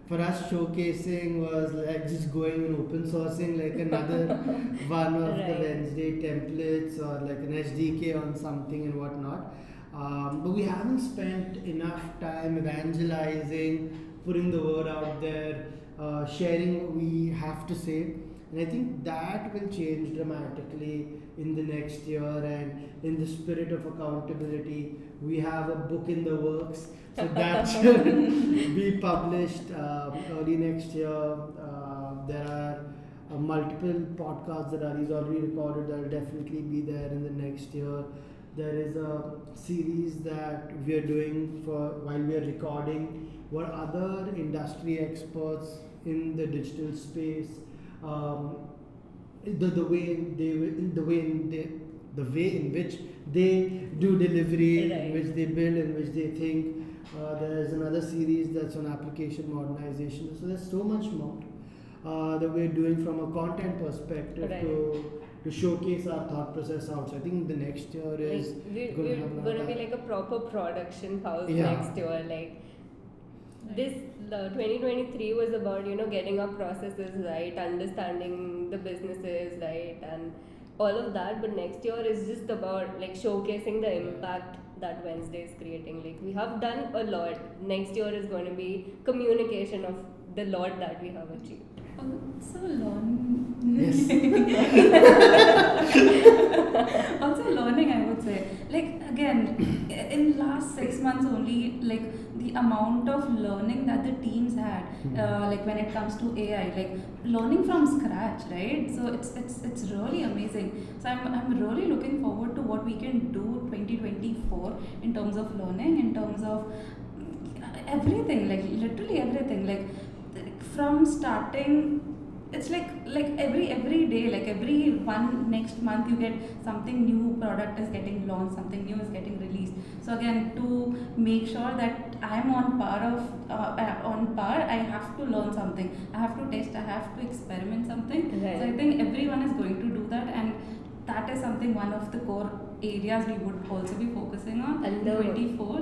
C: For us, showcasing was like just going and open sourcing like another one of the
A: Right.
C: Wednesday templates or like an SDK on something and whatnot. But we haven't spent enough time evangelizing, putting the word out there, sharing what we have to say. And I think that will change dramatically in the next year. And in the spirit of accountability, we have a book in the works. So that should be published early next year. There are multiple podcasts that Ari's already recorded that will definitely be there in the next year. There is a series that we are doing for while we are recording, where other industry experts in the digital space, the way in which they do delivery, in
A: Right.
C: which they build, in which they think. There's another series that's on application modernization. So there's so much more that we're doing from a content perspective
A: Right.
C: to showcase our thought process out. So I think the next year is
A: Like,
C: going to
A: we're
C: have a lot
A: going to
C: of
A: be
C: that.
A: like a proper production house
C: Yeah.
A: next year. Like this, the 2023 was about getting our processes right, understanding the businesses right, and all of that. But next year is just about like showcasing the impact that Wednesday is creating. Like we have done a lot. Next year is going to be communication of the lot that we have achieved.
E: Also learning.
C: Yes.
E: Also learning, I would say. Like again, in last 6 months only, like the amount of learning that the teams had, like when it comes to AI, like learning from scratch, right? So it's really amazing. So I'm really looking forward to what we can do 2024 in terms of learning, in terms of everything, like literally everything, like from starting. It's like every day, like every one next month you get something new, product is getting launched, something new is getting released. So again, to make sure that I'm on par, I have to learn something, I have to test, I have to experiment something.
A: Right.
E: So I think everyone is going to do that, and that is something, one of the core areas we would also be focusing on.
A: And
E: in
A: the-
E: 24,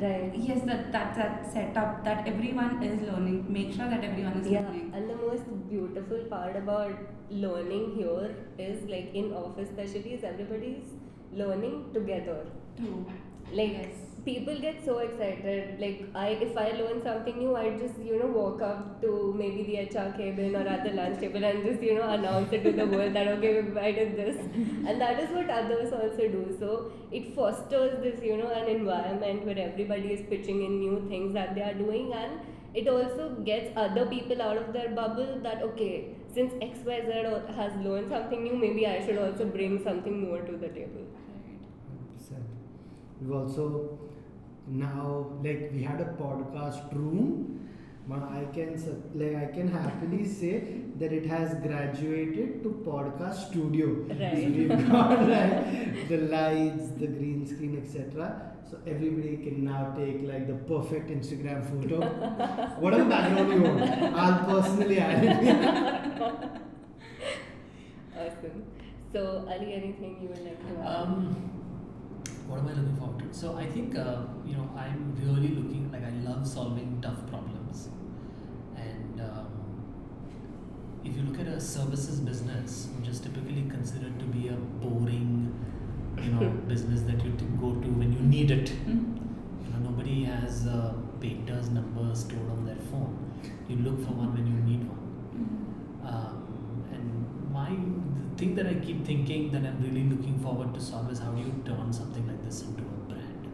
A: Right.
E: yes, that setup, that everyone is learning, make sure that everyone is
A: Yeah,
E: learning.
A: and the most beautiful part about learning here is like in office especially is everybody's learning together.
E: True.
A: Like
E: Yes.
A: people get so excited. Like if I learn something new, I just walk up to maybe the HR cabin or at the lunch table and just announce it to the world that okay, I did this, and that is what others also do. So it fosters this an environment where everybody is pitching in new things that they are doing, and it also gets other people out of their bubble that okay, since XYZ has learned something new, maybe I should also bring something more to the table.
C: 100%. We've also now, like, we had a podcast room. I can happily say that it has graduated to podcast studio.
A: Right.
C: So we've got like the lights, the green screen, etc. So everybody can now take like the perfect Instagram photo. Whatever background you want, I'll personally add it.
A: Awesome. So Ali, anything you would like to add?
B: What am I looking forward to? So I think I'm really looking like I love solving tough problems, and if you look at a services business, which is typically considered to be a boring, business that you go to when you need it. Nobody has a painter's number stored on their phone. You look for one when you need one. The thing that I keep thinking that I'm really looking forward to solve is how do you turn something like this into a brand?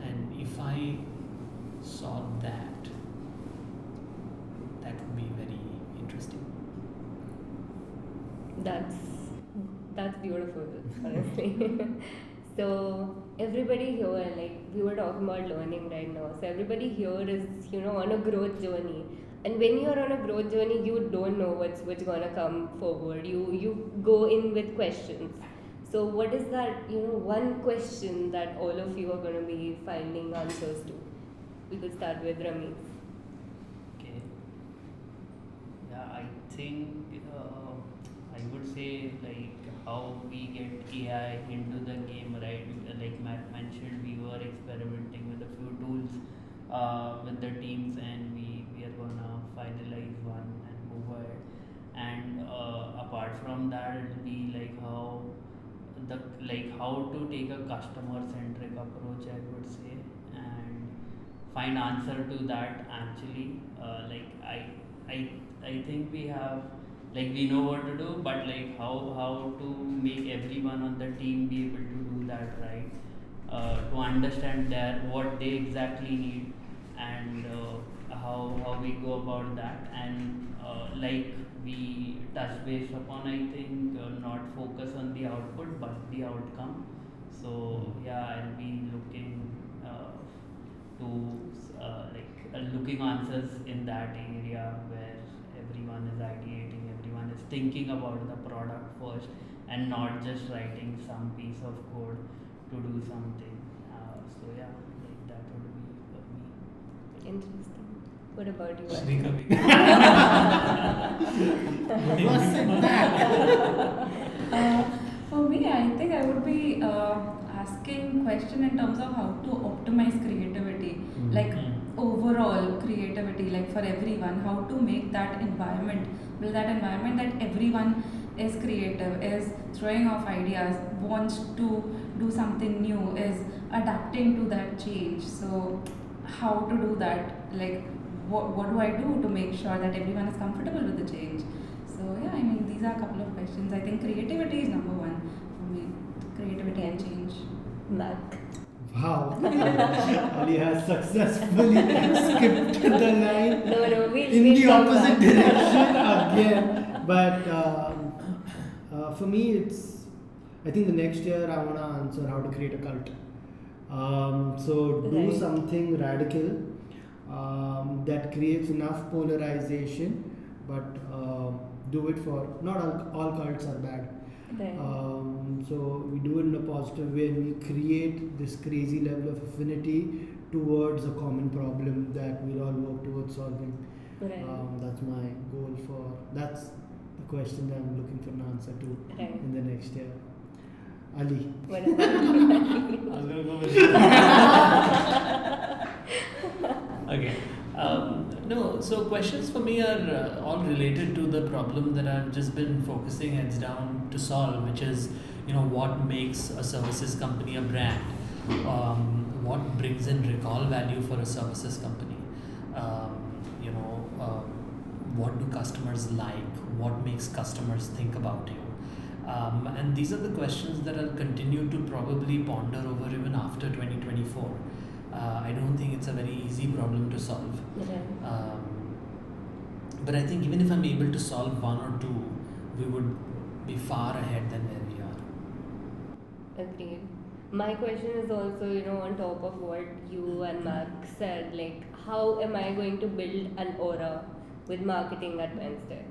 B: And if I solve that, that would be very interesting.
A: That's beautiful, honestly. So everybody here, like we were talking about learning right now. So everybody here is on a growth journey. And when you're on a growth journey, you don't know what's gonna come forward. You go in with questions. So what is that one question that all of you are gonna be finding answers to? We could start with Rameez.
D: Okay. Yeah, I think I would say like how we get AI into the game, right? Like Matt mentioned, we were experimenting with a few tools with the teams, and we are gonna finalize one and move ahead. And apart from that, it'll be like how to take a customer centric approach, I would say, and find answer to that actually. I think we have we know what to do, but like how to make everyone on the team be able to do that, right? To understand what they exactly need, and how we go about that, and like we touch base upon, I think not focus on the output but the outcome. So yeah, I'll be looking looking answers in that area where everyone is ideating, everyone is thinking about the product first, and not just writing some piece of code to do something. So yeah, like that would be for me.
A: Interesting. What about you? Ali?
B: Srikavi.
C: What's in that?
E: For me, I think I would be asking question in terms of how to optimize creativity, like overall creativity, like for everyone, how to make that environment, build that environment that everyone is creative, is throwing off ideas, wants to do something new, is adapting to that change. So how to do that? Like what do I do to make sure that everyone is comfortable with the change? So yeah, I mean these are a couple of questions. I think creativity is number one for me. Creativity and change.
A: Mac.
C: Wow. Ali has successfully skipped the line
A: No,
C: in the
A: come
C: opposite
A: back.
C: direction again. But for me, I think the next year I want to answer how to create a cult. So do
A: Right.
C: something radical that creates enough polarization, but do it for, not all cults are bad.
A: Right.
C: So we do it in a positive way, and we create this crazy level of affinity towards a common problem that we'll all work towards solving.
A: Right.
C: That's my goal that's the question that I'm looking for an answer to
A: Right.
C: in the next year. Ali.
A: What about you?
B: I was gonna go with Okay. No, so questions for me are all related to the problem that I've just been focusing heads down to solve, which is, what makes a services company a brand. what brings in recall value for a services company, um, you know, what do customers like, what makes customers think about you, and these are the questions that I'll continue to probably ponder over even after 2024. I don't think it's a very easy problem to solve.
A: Okay.
B: But I think even if I'm able to solve one or two, we would be far ahead than where we are.
A: Agreed. My question is also, on top of what you and Mac said, like, how am I going to build an aura with marketing at Wednesday?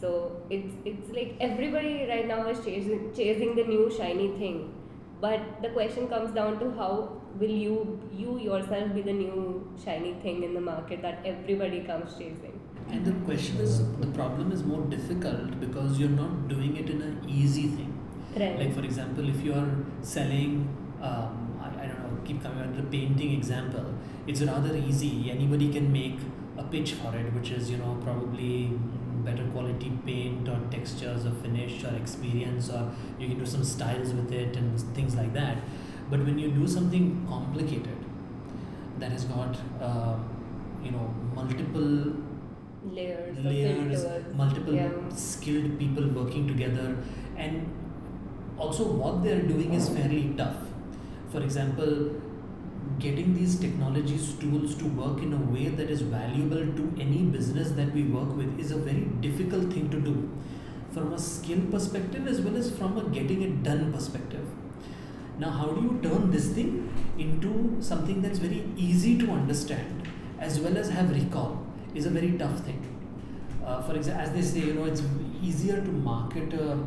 A: So it's like everybody right now is chasing the new shiny thing, but the question comes down to how will you yourself be the new shiny thing in the market that everybody comes chasing?
B: And the question is, the problem is more difficult because you're not doing it in an easy thing.
A: Right.
B: Like for example, if you're selling, I don't know, keep coming back to the painting example, it's rather easy. Anybody can make a pitch for it, which is, probably better quality paint or textures or finish or experience, or you can do some styles with it and things like that. But when you do something complicated that has got, multiple
A: layers,
B: layers, multiple
A: Yeah.
B: skilled people working together, and also what they're doing is fairly tough. For example, getting these technologies tools to work in a way that is valuable to any business that we work with is a very difficult thing to do from a skill perspective as well as from a getting it done perspective. Now, how do you turn this thing into something that's very easy to understand as well as have recall is a very tough thing. For example, as they say, it's easier to market a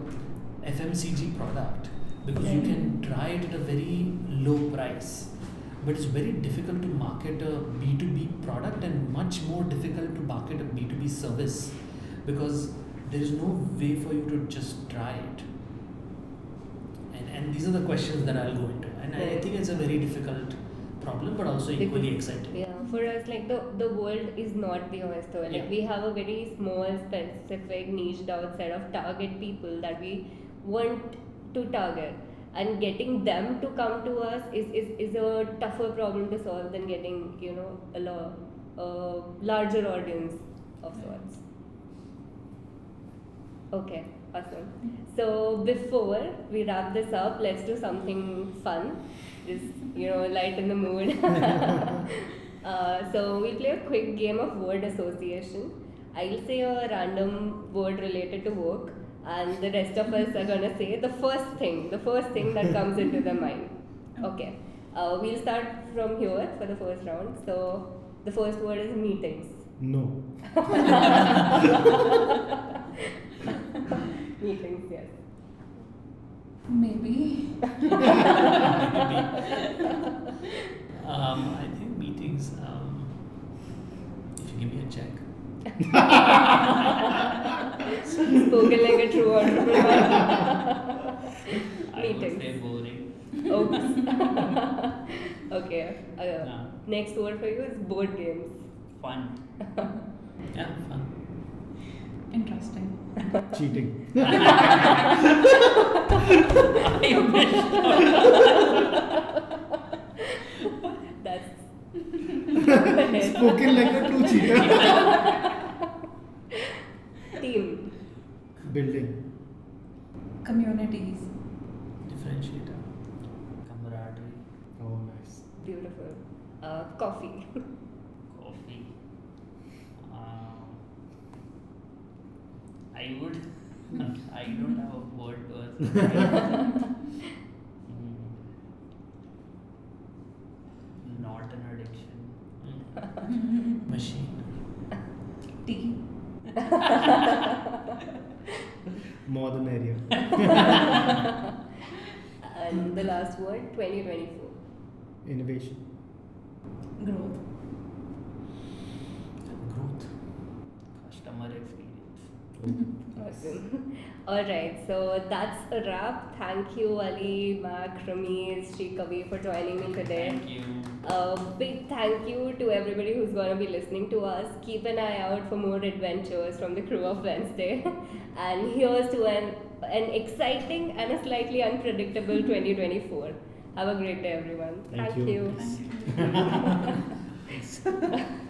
B: FMCG product because you can try it at a very low price. But it's very difficult to market a B2B product and much more difficult to market a B2B service because there is no way for you to just try it. And these are the questions that I'll go into. And I think it's a very difficult problem but also equally exciting.
A: Yeah, for us, like the world is not the oyster. Like
B: Yeah.
A: we have a very small, specific, niched out set of target people that we want to target, and getting them to come to us is a tougher problem to solve than getting a larger audience of sorts. Okay, awesome. So before we wrap this up, let's do something fun. Just lighten the mood. So we'll play a quick game of word association. I'll say a random word related to work, and the rest of us are gonna say the first thing that comes into their mind. Okay. We'll start from here for the first round. So the first word is meetings.
C: No.
A: Meetings, yes.
E: Maybe.
B: I think meetings, if you give me a check.
A: Spoken like a true entrepreneur.
D: I would
A: Meetings.
D: say boring.
A: Oops. Okay.
D: Yeah.
A: Next word for you is board games.
D: Fun.
B: Yeah, fun.
E: Interesting.
C: Cheating.
A: That's
C: Spoken like a true cheater.
A: team.
C: Building.
E: Communities.
B: Differentiator.
D: Camaraderie.
C: Oh, nice.
A: Beautiful. Coffee.
D: Coffee. I would. I don't have a word to us. Not an addiction.
B: Machine.
E: Tea.
C: More the merrier.
A: And the last word, 2024.
C: Innovation.
E: Growth.
B: Growth.
D: Customer experience.
A: Awesome. Alright, so that's a wrap. Thank you, Ali, Mac, Rameez, Srikavi for joining me today.
D: Thank you.
A: Big thank you to everybody who's going to be listening to us. Keep an eye out for more adventures from the crew of Wednesday. And here's to an exciting and a slightly unpredictable 2024. Have a great day, everyone.
F: Thank
A: Thank
F: you.
A: you.
E: Thank you.
B: Thanks.